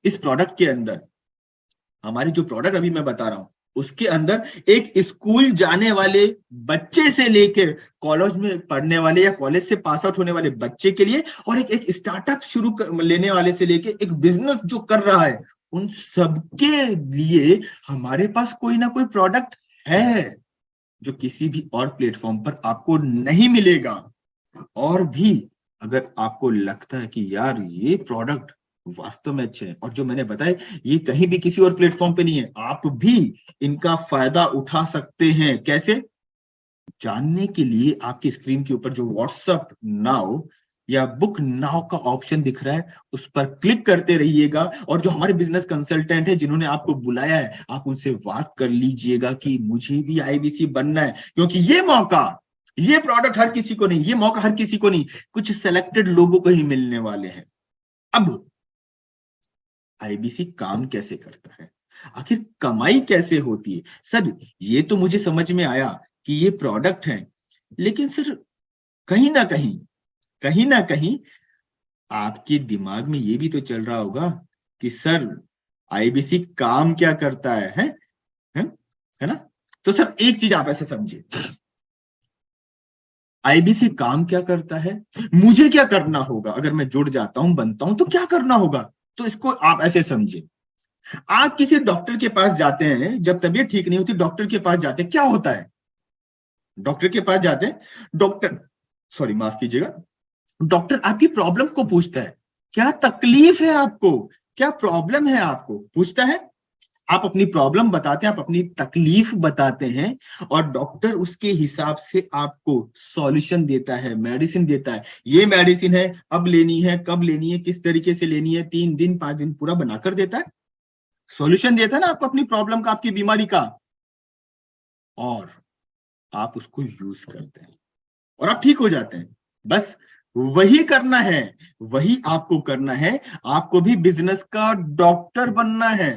इस प्रोडक्ट के अंदर हमारी जो प्रोडक्ट अभी मैं बता रहा हूं उसके अंदर एक स्कूल जाने वाले बच्चे से लेके कॉलेज में पढ़ने वाले या कॉलेज से पास आउट होने वाले बच्चे के लिए, और एक स्टार्टअप लेने वाले से लेके एक बिजनेस जो कर रहा है, उन सबके लिए हमारे पास कोई ना कोई प्रोडक्ट है जो किसी भी और प्लेटफॉर्म पर आपको नहीं मिलेगा। और भी अगर आपको लगता है कि यार ये प्रोडक्ट वास्तव में अच्छे हैं और जो मैंने बताया ये कहीं भी किसी और प्लेटफॉर्म पे नहीं है, आप भी इनका फायदा उठा सकते हैं। कैसे जानने के लिए आपकी स्क्रीन के ऊपर जो व्हाट्सएप नाउ या बुक नाउ का ऑप्शन दिख रहा है उस पर क्लिक करते रहिएगा, और जो हमारे बिजनेस कंसल्टेंट है जिन्होंने आपको बुलाया है आप उनसे बात कर लीजिएगा कि मुझे भी आईबीसी बनना है, क्योंकि ये मौका, ये प्रोडक्ट हर किसी को नहीं, ये मौका हर किसी को नहीं, कुछ सिलेक्टेड लोगों को ही मिलने वाले हैं। अब आईबीसी काम कैसे करता है, आखिर कमाई कैसे होती है? सर ये तो मुझे समझ में आया कि ये प्रोडक्ट है, लेकिन सर कहीं ना कहीं आपके दिमाग में ये भी तो चल रहा होगा कि सर आईबीसी काम क्या करता है? है ना? तो सर एक चीज आप ऐसे समझिए, आईबीसी काम क्या करता है, मुझे क्या करना होगा, अगर मैं जुड़ जाता हूं बनता हूं तो क्या करना होगा, तो इसको आप ऐसे समझिए। आप किसी डॉक्टर के पास जाते हैं, जब तबीयत ठीक नहीं होती डॉक्टर के पास जाते हैं, क्या होता है? डॉक्टर के पास जाते हैं, डॉक्टर, सॉरी माफ कीजिएगा, डॉक्टर आपकी प्रॉब्लम को पूछता है, क्या तकलीफ है आपको, क्या प्रॉब्लम है आपको, पूछता है। आप अपनी प्रॉब्लम बताते हैं, आप अपनी तकलीफ बताते हैं, और डॉक्टर उसके हिसाब से आपको सॉल्यूशन देता है, मेडिसिन देता है। ये मेडिसिन है, अब लेनी है, कब लेनी है, किस तरीके से लेनी है, 3 दिन 5 दिन पूरा बनाकर देता है, सॉल्यूशन देता है ना आपको अपनी प्रॉब्लम का, आपकी बीमारी का, और आप उसको यूज करते हैं और आप ठीक हो जाते हैं। बस वही करना है, वही आपको करना है। आपको भी बिजनेस का डॉक्टर बनना है।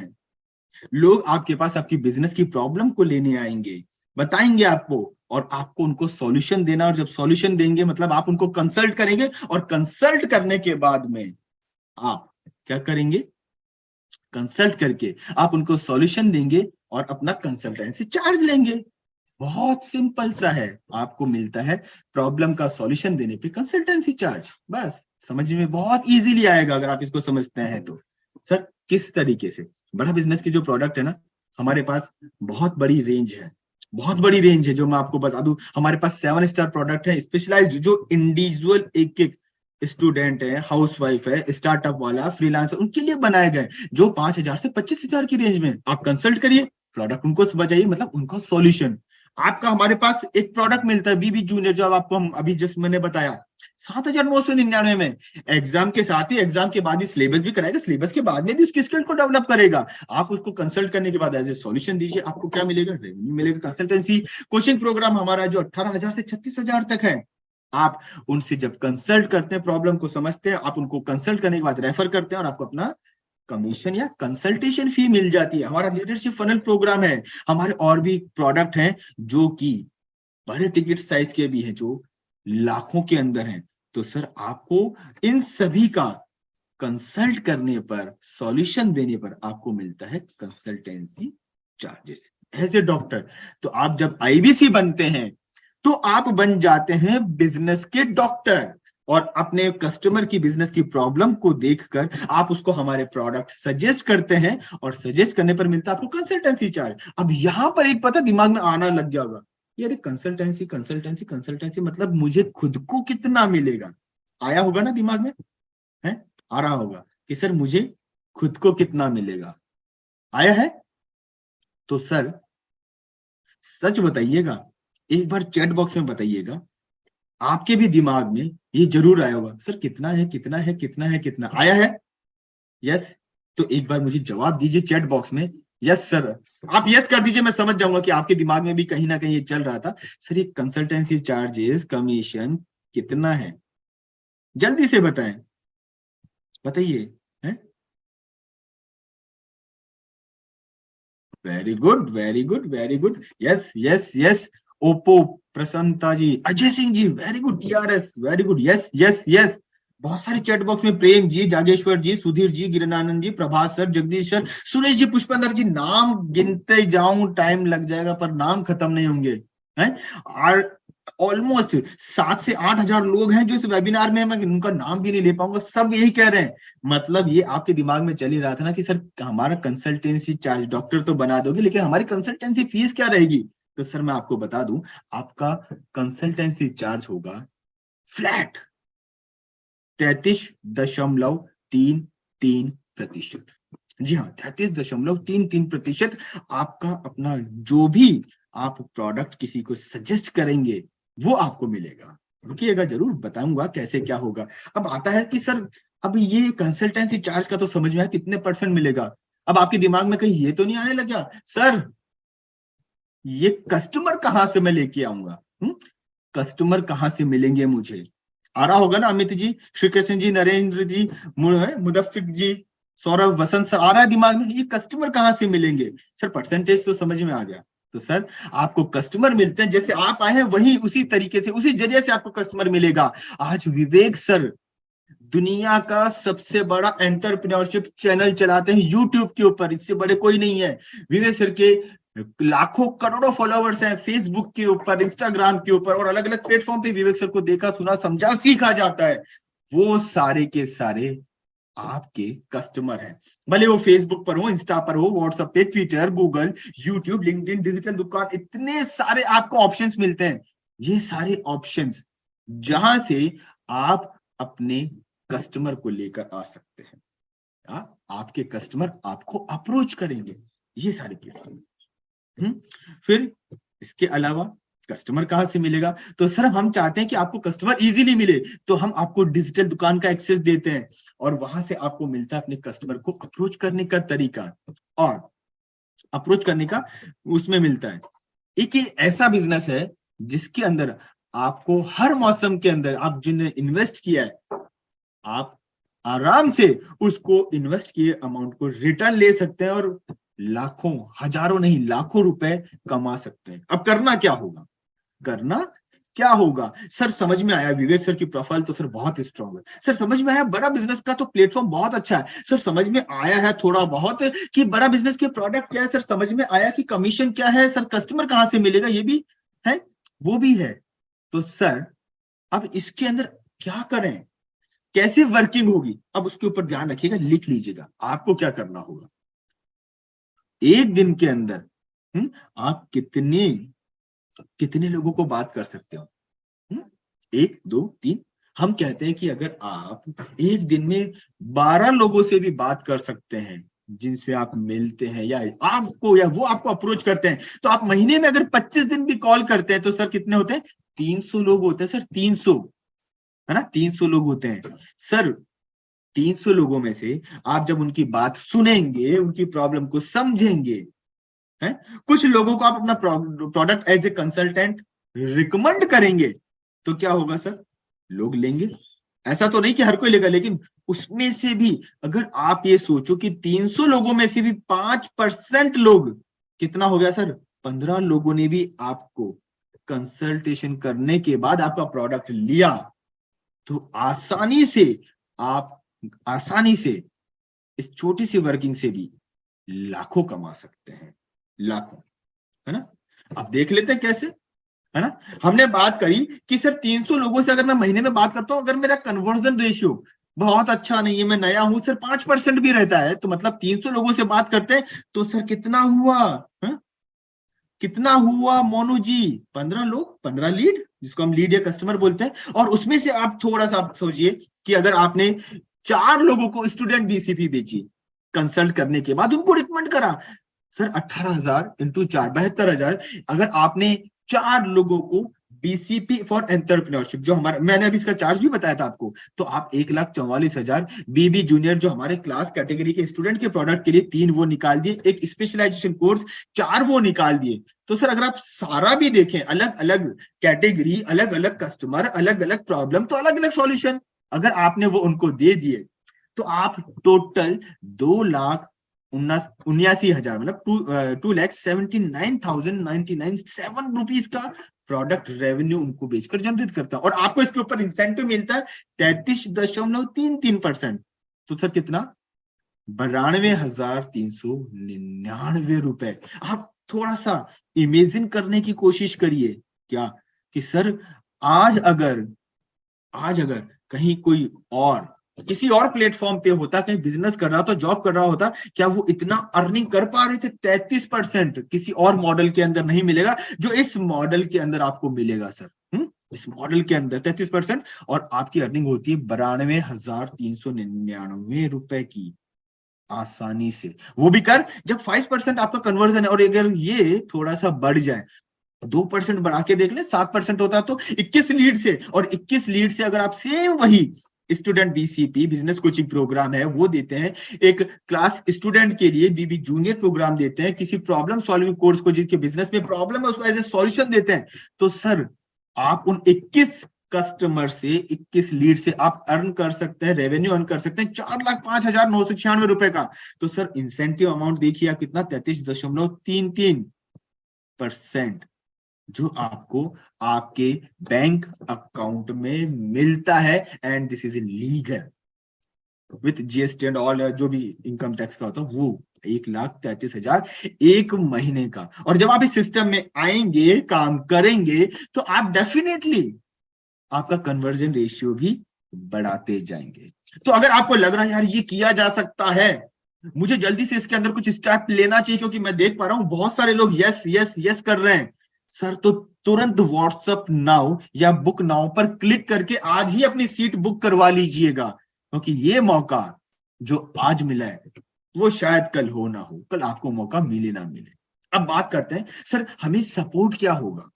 लोग आपके पास आपकी बिजनेस की प्रॉब्लम को लेने आएंगे, बताएंगे आपको, और आपको उनको सॉल्यूशन देना, और जब सॉल्यूशन देंगे मतलब आप उनको कंसल्ट करेंगे, और कंसल्ट करने के बाद में आप क्या करेंगे, कंसल्ट करके आप उनको सॉल्यूशन देंगे और अपना कंसल्टेंसी चार्ज लेंगे। बहुत सिंपल सा है, आपको मिलता है प्रॉब्लम का सॉल्यूशन देने पे कंसल्टेंसी चार्ज। बस समझ में बहुत इजीली आएगा अगर आप इसको समझते हैं तो। सर किस तरीके से, बड़ा बिजनेस की जो प्रोडक्ट है ना, हमारे पास बहुत बड़ी रेंज है, बहुत बड़ी रेंज है। जो मैं आपको बता दूं, हमारे पास 7 स्टार प्रोडक्ट है, स्पेशलाइज्ड, जो इंडिविजुअल एक एक स्टूडेंट है, हाउसवाइफ है, स्टार्टअप वाला, फ्रीलांसर, उनके लिए बनाए गए, जो 5,000 से 25,000 की रेंज में। आप कंसल्ट करिए, प्रोडक्ट उनको बजाइए, मतलब उनका सॉल्यूशन। आपका हमारे पास एक प्रोडक्ट मिलता है बीबी जूनियर, जो आपको हम अभी जस्ट मैंने बताया, 7,999 में। एग्जाम के साथ ही, एग्जाम के बाद ही सिलेबस भी कराएगा, सिलेबस के बाद में भी उसकी स्किल को डेवलप करेगा। आप उसको कंसल्ट करने के बाद एज ए सॉल्यूशन दीजिए, आपको क्या मिलेगा, रेवेन्यू मिलेगा। कंसल्टेंसी कोचिंग प्रोग्राम हमारा जो 18,000 से 36,000 तक है। आप उनसे जब कंसल्ट करते हैं, प्रॉब्लम को समझते हैं, आप उनको कंसल्ट करने के बाद रेफर करते हैं, और आपको अपना कमीशन या कंसल्टेशन फी मिल जाती है। हमारा लीडरशिप फनल प्रोग्राम है। हमारे और भी प्रोडक्ट हैं जो कि बड़े टिकट साइज के भी हैं, जो लाखों के अंदर हैं। तो सर आपको इन सभी का कंसल्ट करने पर, सॉल्यूशन देने पर आपको मिलता है consultancy charges as a doctor. तो आप जब आईबीसी बनते हैं तो आप बन जाते हैं बिजनेस के डॉक्टर, और अपने कस्टमर की बिजनेस की प्रॉब्लम को देखकर आप उसको हमारे प्रोडक्ट सजेस्ट करते हैं, और सजेस्ट करने पर मिलता है आपको कंसल्टेंसी चार्ज। अब यहां पर एक पता दिमाग में आना लग गया होगा, यार कंसल्टेंसी कंसल्टेंसी कंसल्टेंसी मतलब मुझे खुद को कितना मिलेगा? आया होगा ना दिमाग में, है आ रहा होगा कि सर मुझे खुद को कितना मिलेगा, आया है? तो सर सच बताइएगा, एक बार चैट बॉक्स में बताइएगा, आपके भी दिमाग में ये जरूर आया होगा, सर कितना है, कितना है, कितना है, कितना आया है? यस? तो एक बार मुझे जवाब दीजिए चैट बॉक्स में, यस सर। आप यस कर दीजिए, मैं समझ जाऊंगा कि आपके दिमाग में भी कहीं ना कहीं ये चल रहा था, सर ये कंसल्टेंसी चार्जेस कमीशन कितना है? जल्दी से बताएं, बताइए। Very good, very good, very good, yes yes yes. Oppo, Prasannata ji, Ajay Singh ji, very good. TRS, very good, yes yes yes. बहुत सारे चैट बॉक्स में प्रेम जी, जागेश्वर जी, सुधीर जी, गिरनानंद जी, प्रभास सर, जगदीश सर, सुरेश जी, पुष्पेंद्र जी, नाम गिनते जाऊं टाइम लग जाएगा पर नाम खत्म नहीं होंगे हैं। और ऑलमोस्ट 7 से 8 हजार लोग हैं जो इस वेबिनार में, मैं उनका नाम भी नहीं ले पाऊंगा, सब यही कह रहे हैं। मतलब ये आपके दिमाग में चल ही रहा था ना कि सर हमारा कंसल्टेंसी चार्ज, डॉक्टर तो बना दोगे लेकिन हमारी कंसल्टेंसी फीस क्या रहेगी। तो सर मैं आपको बता दूं, आपका कंसल्टेंसी चार्ज होगा फ्लैट 33.33%। जी हाँ, 33.33%। आपका अपना जो भी आप प्रोडक्ट किसी को सजेस्ट करेंगे वो आपको मिलेगा। रुकिएगा, जरूर बताऊंगा कैसे क्या होगा। अब आता है कि सर अब ये कंसल्टेंसी चार्ज का तो समझ में आया, कितने परसेंट मिलेगा। अब आपके दिमाग में कहीं ये तो नहीं आने लगा सर ये कस्टमर कहां से मैं लेके आऊंगा, कस्टमर कहां से मिलेंगे मुझे। आ रहा होगा ना अमित जी, श्री कृष्ण जी, नरेंद्र जी, मुदफ्फिक जी, सौरभ, वसंत सर, आ रहा है दिमाग में, ये कस्टमर कहां से मिलेंगे। सर परसेंटेज तो समझ में आ गया। तो सर आपको कस्टमर मिलते हैं, जैसे आप आए हैं वही उसी तरीके से उसी जरिए से आपको कस्टमर मिलेगा। आज विवेक सर दुनिया का सबसे बड़ा एंटरप्रेन्योरशिप चैनल चलाते हैं यूट्यूब के ऊपर, इससे बड़े कोई नहीं है। विवेक सर के लाखों करोड़ों फॉलोअर्स हैं फेसबुक के ऊपर, इंस्टाग्राम के ऊपर और अलग अलग प्लेटफॉर्म पे विवेक सर को देखा, सुना, समझा, सीखा जाता है। वो सारे के सारे आपके कस्टमर हैं, भले वो फेसबुक पर हो, इंस्टा पर हो, व्हाट्सएप पे, Twitter, Google, YouTube, LinkedIn, digital दुकान, इतने सारे आपको ऑप्शंस मिलते हैं। ये सारे ऑप्शंस जहां से आप अपने कस्टमर को लेकर आ सकते हैं। आपके कस्टमर आपको अप्रोच करेंगे, ये सारे प्लेटफॉर्म। फिर इसके अलावा कस्टमर कहां से मिलेगा। तो सर हम चाहते हैं कि आपको कस्टमर इजीली मिले, तो हम आपको डिजिटल दुकान का एक्सेस देते हैं और वहां से आपको मिलता है अपने कस्टमर को अप्रोच करने का तरीका, और अप्रोच करने का उसमें मिलता है। एक ऐसा बिजनेस है जिसके अंदर आपको हर मौसम के अंदर आप जिन्हें इन्वेस्ट किया है, आप आराम से उसको इन्वेस्ट किए अमाउंट को रिटर्न ले सकते हैं और लाखों, हजारों नहीं लाखों रुपए कमा सकते हैं। अब करना क्या होगा, करना क्या होगा। सर समझ में आया, विवेक सर की प्रोफाइल तो सर बहुत स्ट्रांग है। सर समझ में आया, बड़ा बिजनेस का तो प्लेटफॉर्म बहुत अच्छा है। सर समझ में आया है थोड़ा बहुत कि बड़ा बिजनेस के प्रोडक्ट क्या है। सर समझ में आया कि कमीशन क्या है। सर कस्टमर कहां से मिलेगा, ये भी है, वो भी है। तो सर अब इसके अंदर क्या करें, कैसे वर्किंग होगी, अब उसके ऊपर ध्यान रखिएगा, लिख लीजिएगा आपको क्या करना होगा। एक दिन के अंदर आप कितने कितने लोगों को बात कर सकते हो, 1, 2, 3। हम कहते हैं कि अगर आप एक दिन में 12 लोगों से भी बात कर सकते हैं जिनसे आप मिलते हैं, या आपको या वो आपको अप्रोच करते हैं, तो आप महीने में अगर 25 दिन भी कॉल करते हैं तो सर कितने होते हैं, 300 लोग होते हैं सर, 300, है ना, 300 लोग होते हैं सर। 300 लोगों में से आप जब उनकी बात सुनेंगे, उनकी प्रॉब्लम को समझेंगे, है, कुछ लोगों को आप अपना product as a consultant recommend करेंगे, तो क्या होगा सर, लोग लेंगे। ऐसा तो नहीं कि हर कोई लेगा, लेकिन उसमें से भी अगर आप ये सोचो कि 300 लोगों में से भी 5% लोग, कितना हो गया सर, 15 लोगों ने भी आपको कंसल्टेशन करने के बाद आपका प्रोडक्ट लिया, तो आसानी से इस छोटी सी वर्किंग से भी लाखों कमा सकते हैं, लाखों, है ना। अब देख लेते हैं कैसे, है ना। हमने बात करी कि सर 300 लोगों से अगर मैं महीने में बात करता हूं, अगर मेरा कन्वर्जन रेशियो बहुत अच्छा नहीं है, मैं नया हूं सर, 5% भी रहता है, तो मतलब 300 लोगों से बात करते हैं तो सर कितना हुआ, है? कितना हुआ मोनू जी, 15 लोग, 15 लीड, जिसको हम लीड या कस्टमर बोलते हैं। और उसमें से आप थोड़ा सा आप सोचिए कि अगर आपने 4 लोगों को स्टूडेंट बीसीपी बेची, कंसल्ट करने के बाद उनको रिकमेंड करा, सर 18,000 इंटू 4, 72,000। अगर आपने 4 लोगों को बीसीपी फॉर एंटरप्रेन्योरशिप, जो हमारा, मैंने अभी इसका चार्ज भी बताया था आपको, तो आप 1,44,000 बीबी जूनियर जो हमारे क्लास कैटेगरी के स्टूडेंट के प्रोडक्ट के लिए 3 वो निकाल दिए, एक स्पेशलाइजेशन कोर्स 4 वो निकाल दिए। तो सर अगर आप सारा भी देखें, अलग अलग कैटेगरी, अलग अलग कस्टमर, अलग अलग प्रॉब्लम, तो अलग अलग सॉल्यूशन अगर आपने वो उनको दे दिए, तो आप टोटल 2,79,000 मतलब 2,79,099 7 रुपीज का प्रोडक्ट रेवेन्यू उनको बेचकर जनरेट करता है, और आपको इसके ऊपर इंसेंटिव मिलता है 33.33%। तो सर कितना, 92,399 रुपए। आप थोड़ा सा इमेजिन करने की कोशिश करिए, क्या कि सर आज अगर कहीं कोई और किसी और प्लेटफॉर्म पे होता, कहीं बिजनेस कर रहा था, जॉब कर रहा होता, क्या वो इतना अर्निंग कर पा रहे थे? 33% किसी और मॉडल के अंदर नहीं मिलेगा जो इस मॉडल के अंदर आपको मिलेगा सर। इस मॉडल के अंदर 33%, और आपकी अर्निंग होती है 92,399 की, आसानी से। वो भी कर जब 5% आपका कन्वर्जन है, और अगर ये थोड़ा सा बढ़ जाए, 2% बढ़ा के देख ले, 7% होता तो 21 लीड से, और 21 लीड से अगर आप सेम वही student BCP business coaching programme है वो देते हैं, एक क्लास स्टूडेंट के लिए बीबी जूनियर प्रोग्राम देते हैं, किसी प्रॉब्लम सॉल्विंग कोर्स को जिसके बिजनेस में प्रॉब्लम है उसको एज ए सॉल्यूशन देते हैं, तो सर आप उन 21 कस्टमर से, 21 लीड से आप अर्न कर सकते हैं, रेवेन्यू अर्न कर सकते हैं 4,05,996 का। तो सर इंसेंटिव अमाउंट देखिए आप कितना, 33.33% जो आपको आपके बैंक अकाउंट में मिलता है, and this is legal with GST and all, जो भी इनकम टैक्स का होता है वो 1,33,000 एक महीने का। और जब आप इस सिस्टम में आएंगे, काम करेंगे, तो आप डेफिनेटली आपका कन्वर्जन रेशियो भी बढ़ाते जाएंगे। तो अगर आपको लग रहा है यार ये किया जा सकता है, मुझे जल्दी से इसके अंदर कुछ स्टेप लेना चाहिए, क्योंकि मैं देख पा रहा हूं बहुत सारे लोग यस यस यस कर रहे हैं सर, तो तुरंत व्हाट्सएप नाउ या बुक नाउ पर क्लिक करके आज ही अपनी सीट बुक करवा लीजिएगा, क्योंकि ये मौका जो आज मिला है वो शायद कल हो ना हो, कल आपको मौका मिले ना मिले। अब बात करते हैं सर हमें सपोर्ट क्या होगा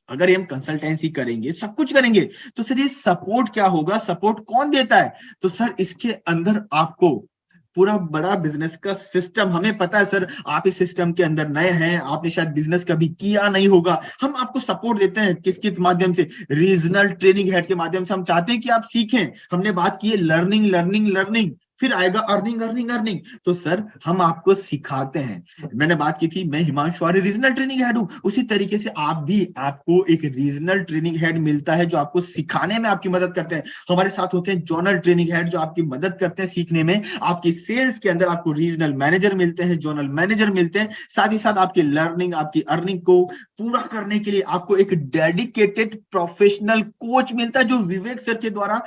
अगर हम कंसल्टेंसी करेंगे, सब कुछ करेंगे, तो सर ये सपोर्ट क्या होगा, सपोर्ट कौन देता है? तो सर इसके अंदर आपको पूरा बड़ा बिजनेस का सिस्टम, हमें पता है सर आप इस सिस्टम के अंदर नए हैं, आपने शायद बिजनेस कभी किया नहीं होगा, हम आपको सपोर्ट देते हैं किसके माध्यम से, रीजनल ट्रेनिंग हेड के माध्यम से। हम चाहते हैं कि आप सीखें, हमने बात की है लर्निंग लर्निंग लर्निंग, फिर आएगा अर्निंग अर्निंग अर्निंग। तो सर हम आपको सिखाते हैं, मैंने बात की थी मैं हिमांशु आर्य रीजनल ट्रेनिंग हेड हूं, उसी तरीके से आप भी, आपको एक रीजनल ट्रेनिंग हेड मिलता है जो आपको सिखाने में आपकी मदद करते हैं। हमारे साथ होते हैं जोनल ट्रेनिंग हेड जो आपकी मदद करते हैं सीखने में, आपकी सेल्स के अंदर आपको रीजनल मैनेजर मिलते हैं, जोनल मैनेजर मिलते हैं, साथ ही साथ आपकी लर्निंग, आपकी अर्निंग को पूरा करने के लिए आपको एक डेडिकेटेड प्रोफेशनल कोच मिलता है, जो विवेक सर के द्वारा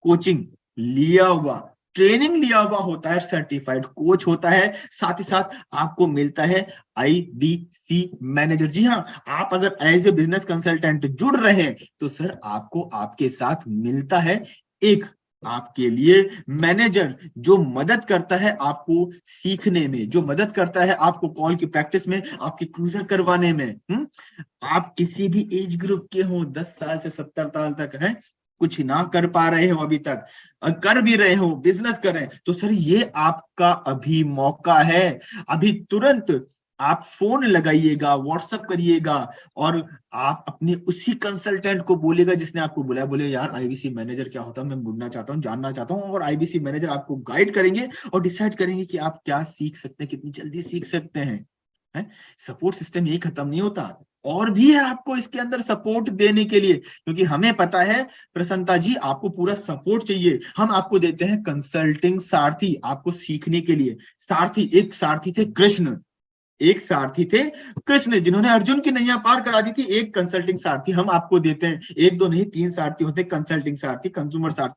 कोचिंग लिया हुआ, ट्रेनिंग लिया हुआ होता है, सर्टिफाइड कोच होता है। साथ ही साथ आपको मिलता है आईबीसी मैनेजर। जी हाँ, आप अगर एज ए बिजनेस कंसल्टेंट जुड़ रहे हैं तो सर आपको आपके साथ मिलता है एक आपके लिए मैनेजर, जो मदद करता है आपको सीखने में, जो मदद करता है आपको कॉल की प्रैक्टिस में, आपकी क्रूजर करवाने में। आप किसी भी एज ग्रुप के हो, 10 साल से 70 साल तक है, कुछ ना कर पा रहे हो अभी तक, कर भी रहे हो, बिजनेस कर रहे हैं, तो सर ये आपका अभी मौका है। अभी तुरंत आप फोन लगाइएगा, व्हाट्सएप करिएगा, और आप अपने उसी कंसल्टेंट को बोलेगा जिसने आपको बुलाया, बोले यार आईबीसी मैनेजर क्या होता है, मैं बोलना चाहता हूँ, जानना चाहता हूँ, और आईबीसी मैनेजर आपको गाइड करेंगे और डिसाइड करेंगे कि आप क्या सीख सकते हैं, कितनी जल्दी सीख सकते हैं। सपोर्ट सिस्टम यही खत्म नहीं होता, और भी है आपको इसके अंदर सपोर्ट देने के लिए, क्योंकि हमें पता है प्रसन्नता जी आपको पूरा सपोर्ट चाहिए। हम आपको देते हैं कंसल्टिंग सारथी, आपको सीखने के लिए सारथी। एक सारथी थे कृष्ण, एक सारथी थे कृष्ण जिन्होंने अर्जुन की नैया पार करा दी थी। एक कंसल्टिंग सारथी हम आपको देते हैं, एक दो नहीं 3 सारथी होते, कंसल्टिंग सारथी, कंज्यूमर सारथी,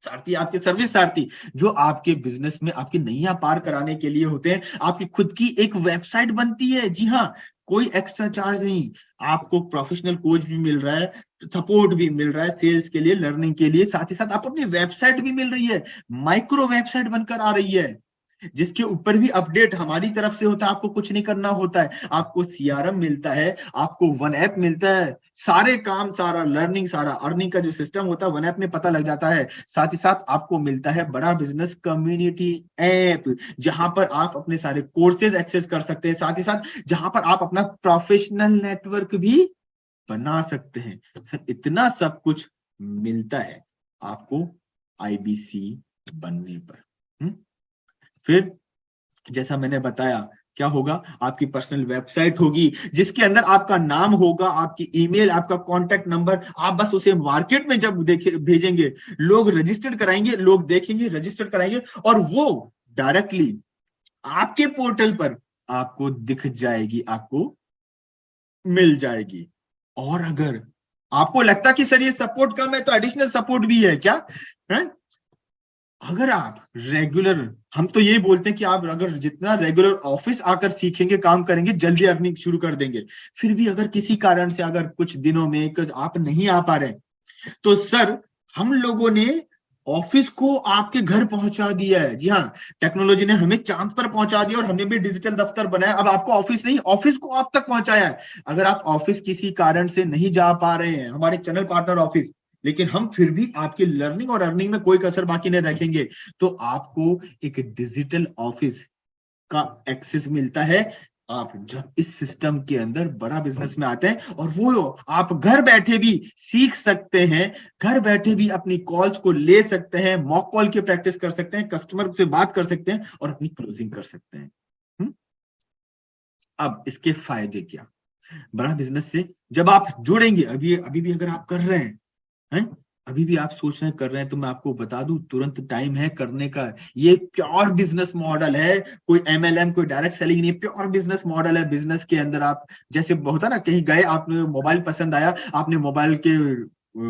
सारथी आपके सर्विस सारथी, जो आपके बिजनेस में आपकी नैया पार कराने के लिए होते हैं। आपकी खुद की एक वेबसाइट बनती है, जी हाँ, कोई एक्स्ट्रा चार्ज नहीं, आपको प्रोफेशनल कोच भी मिल रहा है, सपोर्ट भी मिल रहा है सेल्स के लिए, लर्निंग के लिए, साथ ही साथ आपको अपनी वेबसाइट भी मिल रही है, माइक्रो वेबसाइट बनकर आ रही है, जिसके ऊपर भी अपडेट हमारी तरफ से होता है, आपको कुछ नहीं करना होता है, आपको सीआरएम मिलता है, आपको वन ऐप मिलता है, सारे काम, सारा लर्निंग, सारा अर्निंग का जो सिस्टम होता है वन ऐप में पता लग जाता है। साथ ही साथ आपको मिलता है बड़ा बिजनेस कम्युनिटी ऐप, जहां पर आप अपने सारे कोर्सेज एक्सेस कर सकते हैं, साथ ही साथ जहां पर आप अपना प्रोफेशनल नेटवर्क भी बना सकते हैं। सर इतना सब कुछ मिलता है आपको आईबीसी बनने पर। फिर जैसा मैंने बताया क्या होगा, आपकी पर्सनल वेबसाइट होगी जिसके अंदर आपका नाम होगा, आपकी ईमेल, आपका कॉन्टैक्ट नंबर। आप बस उसे मार्केट में जब भेजेंगे, लोग रजिस्टर्ड कराएंगे, लोग देखेंगे, रजिस्टर कराएंगे, और वो डायरेक्टली आपके पोर्टल पर आपको दिख जाएगी, आपको मिल जाएगी। और अगर आपको लगता कि सर ये सपोर्ट कम है, तो एडिशनल सपोर्ट भी है क्या है? अगर आप रेगुलर, हम तो यही बोलते हैं कि आप अगर जितना रेगुलर ऑफिस आकर सीखेंगे, काम करेंगे, जल्दी अर्निंग शुरू कर देंगे। फिर भी अगर किसी कारण से अगर कुछ दिनों में आप नहीं आ पा रहे, तो सर हम लोगों ने ऑफिस को आपके घर पहुंचा दिया है। जी हाँ, टेक्नोलॉजी ने हमें चांद पर पहुंचा दिया, और हमने भी डिजिटल दफ्तर बनाया। अब आपको ऑफिस नहीं, ऑफिस को आप तक पहुंचाया है। अगर आप ऑफिस किसी कारण से नहीं जा पा रहे हैं, हमारे चैनल पार्टनर ऑफिस, लेकिन हम फिर भी आपकी लर्निंग और अर्निंग में कोई कसर बाकी नहीं रखेंगे, तो आपको एक डिजिटल ऑफिस का एक्सेस मिलता है। आप जब इस सिस्टम के अंदर बड़ा बिजनेस में आते हैं, और वो आप घर बैठे भी सीख सकते हैं, घर बैठे भी अपनी कॉल्स को ले सकते हैं, मॉक कॉल की प्रैक्टिस कर सकते हैं, कस्टमर से बात कर सकते हैं, और अपनी क्लोजिंग कर सकते हैं। अब इसके फायदे क्या, बड़ा बिजनेस से जब आप जुड़ेंगे, अभी अभी भी अगर आप कर रहे हैं, अभी भी आप सोच रहे हैं, कर रहे हैं, तो मैं आपको बता दूं, तुरंत टाइम है करने का। ये प्योर बिजनेस मॉडल है, कोई एमएलएम, कोई डायरेक्ट सेलिंग नहीं, प्योर बिजनेस मॉडल है। बिजनेस के अंदर आप जैसे होता ना, कहीं गए, आपने मोबाइल पसंद आया, आपने मोबाइल के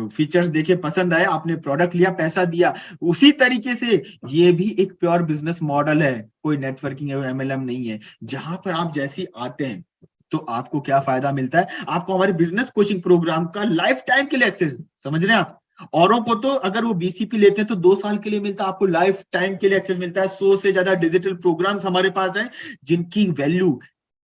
फीचर्स देखे, पसंद आया, आपने प्रोडक्ट लिया, पैसा दिया, उसी तरीके से ये भी एक प्योर बिजनेस मॉडल है, कोई नेटवर्किंग है, एमएलएम नहीं है। जहां पर आप जैसे आते हैं, तो आपको क्या फायदा मिलता है, आपको हमारे बिजनेस कोचिंग प्रोग्राम का लाइफ टाइम के लिए एक्सेस, समझ रहे हैं आप। औरों को तो अगर वो बीसीपी लेते हैं तो 2 साल के लिए मिलता है, आपको लाइफ टाइम के लिए एक्सेस मिलता है। 100 से ज्यादा डिजिटल प्रोग्राम्स हमारे पास हैं, जिनकी वैल्यू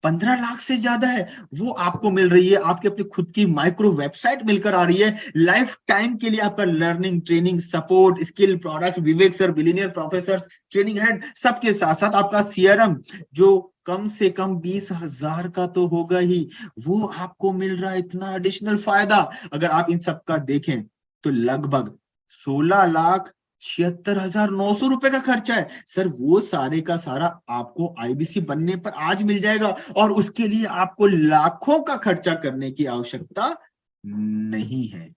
15 लाख से ज्यादा है, वो आपको मिल रही है। आपकी अपनी खुद की माइक्रो वेबसाइट मिलकर आ रही है, लाइफ टाइम के लिए आपका learning, training, support, skill, product, Vivek sir, billionaire professor, training head, सबके साथ साथ आपका सीआरएम, जो कम से कम 20,000 का तो होगा ही, वो आपको मिल रहा है। इतना एडिशनल फायदा अगर आप इन सब का देखें, तो लगभग 16,76,900 रुपए का खर्चा है सर। वो सारे का सारा आपको आईबीसी बनने पर आज मिल जाएगा, और उसके लिए आपको लाखों का खर्चा करने की आवश्यकता नहीं है।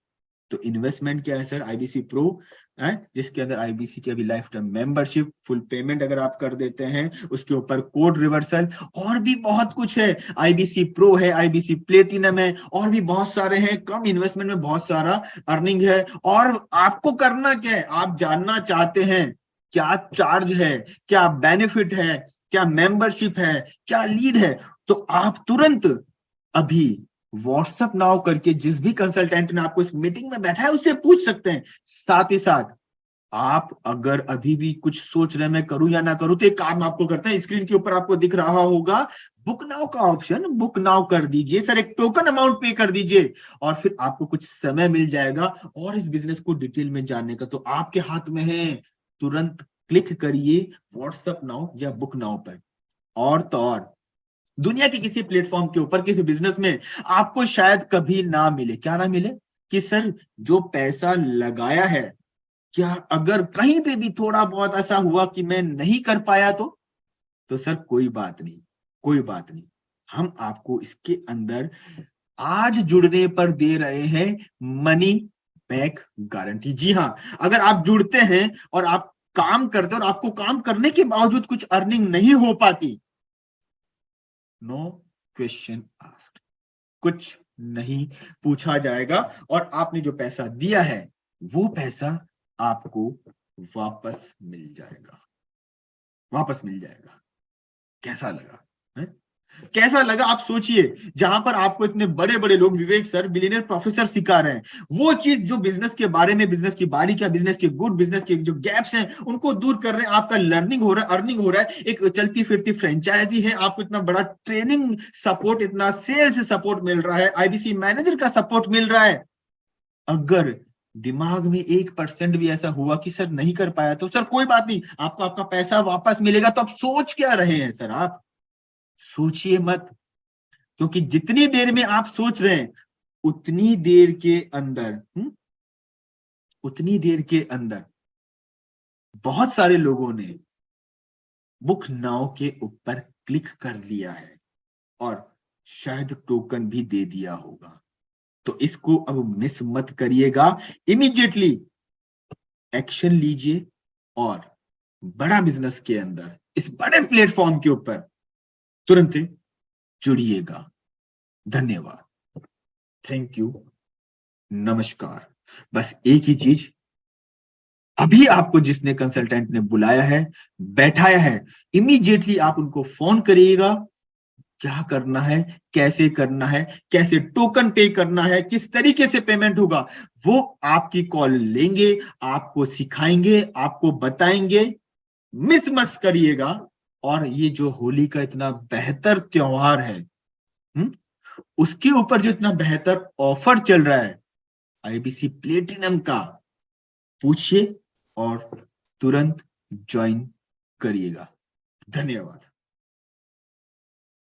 तो इन्वेस्टमेंट क्या है सर, आईबीसी प्रो है, जिसके अंदर आईबीसी की अभी life time membership, full payment अगर आप कर देते हैं, उसके ऊपर कोड रिवर्सल, और भी बहुत कुछ है। आईबीसी प्रो है, आईबीसी प्लेटिनम है, और भी बहुत सारे हैं। कम इन्वेस्टमेंट में बहुत सारा अर्निंग है। और आपको करना क्या है, आप जानना चाहते हैं क्या चार्ज है, क्या बेनिफिट है, क्या मेंबरशिप है, क्या लीड है, तो आप तुरंत अभी व्हाट्सएप नाउ करके जिस भी कंसल्टेंट ने आपको इस मीटिंग में बैठा है, उससे पूछ सकते हैं। साथ ही साथ आप अगर अभी भी कुछ सोच रहे हैं मैं करूं या ना करूं, तो एक काम आपको करते हैं, स्क्रीन के ऊपर आपको दिख रहा होगा बुक नाउ का ऑप्शन, बुक नाउ कर दीजिए सर, एक टोकन अमाउंट पे कर दीजिए, और फिर आपको कुछ समय मिल जाएगा और इस बिजनेस को डिटेल में जानने का। तो आपके हाथ में है, तुरंत क्लिक करिए व्हाट्सएप नाउ या बुक नाउ पर। और तो और दुनिया के किसी प्लेटफॉर्म के ऊपर, किसी बिजनेस में आपको शायद कभी ना मिले, क्या ना मिले, कि सर जो पैसा लगाया है, क्या अगर कहीं पे भी थोड़ा बहुत ऐसा हुआ कि मैं नहीं कर पाया, तो सर कोई बात नहीं, कोई बात नहीं, हम आपको इसके अंदर आज जुड़ने पर दे रहे हैं मनी बैक गारंटी। जी हाँ, अगर आप जुड़ते हैं और आप काम करते हैं, और आपको काम करने के बावजूद कुछ अर्निंग नहीं हो पाती, नो क्वेश्चन आस्क्ड, कुछ नहीं पूछा जाएगा, और आपने जो पैसा दिया है, वो पैसा आपको वापस मिल जाएगा, वापस मिल जाएगा। कैसा लगा है? कैसा लगा आप सोचिए, जहां पर आपको इतने बड़े बड़े लोग, विवेक सर, बिलियनियर प्रोफेसर सिखा रहे हैं, वो चीज जो बिजनेस के बारे में, बिजनेस की बारीकियां, बिजनेस के गुड, बिजनेस के जो गैप्स हैं, उनको दूर कर रहे हैं। आपका लर्निंग हो रहा है, अर्निंग हो रहा है, एक चलती फिरती फ्रेंचाइजी है, आपको इतना बड़ा ट्रेनिंग सपोर्ट, इतना सेल्स सपोर्ट मिल रहा है, आईबीसी मैनेजर का सपोर्ट मिल रहा है। अगर दिमाग में 1% भी ऐसा हुआ कि सर नहीं कर पाया, तो सर कोई बात नहीं, आपको आपका पैसा वापस मिलेगा। तो आप सोच क्या रहे हैं सर, आप सोचिए मत, क्योंकि जितनी देर में आप सोच रहे हैं, उतनी देर के अंदर उतनी देर के अंदर बहुत सारे लोगों ने बुक नाउ के ऊपर क्लिक कर लिया है और शायद टोकन भी दे दिया होगा। तो इसको अब मिस मत करिएगा, इमीडिएटली एक्शन लीजिए और बड़ा बिजनेस के अंदर इस बड़े प्लेटफॉर्म के ऊपर तुरंत जुड़िएगा। धन्यवाद, थैंक यू, नमस्कार। बस एक ही चीज, अभी आपको जिसने कंसल्टेंट ने बुलाया है, बैठाया है, इमीडिएटली आप उनको फोन करिएगा। क्या करना है, कैसे करना है, कैसे टोकन पे करना है, किस तरीके से पेमेंट होगा, वो आपकी कॉल लेंगे, आपको सिखाएंगे, आपको बताएंगे। मिस मत करिएगा। और ये जो होली का इतना बेहतर त्योहार है, उसके ऊपर जो इतना बेहतर ऑफर चल रहा है आईबीसी प्लेटिनम का, पूछिए और तुरंत ज्वाइन करिएगा। धन्यवाद।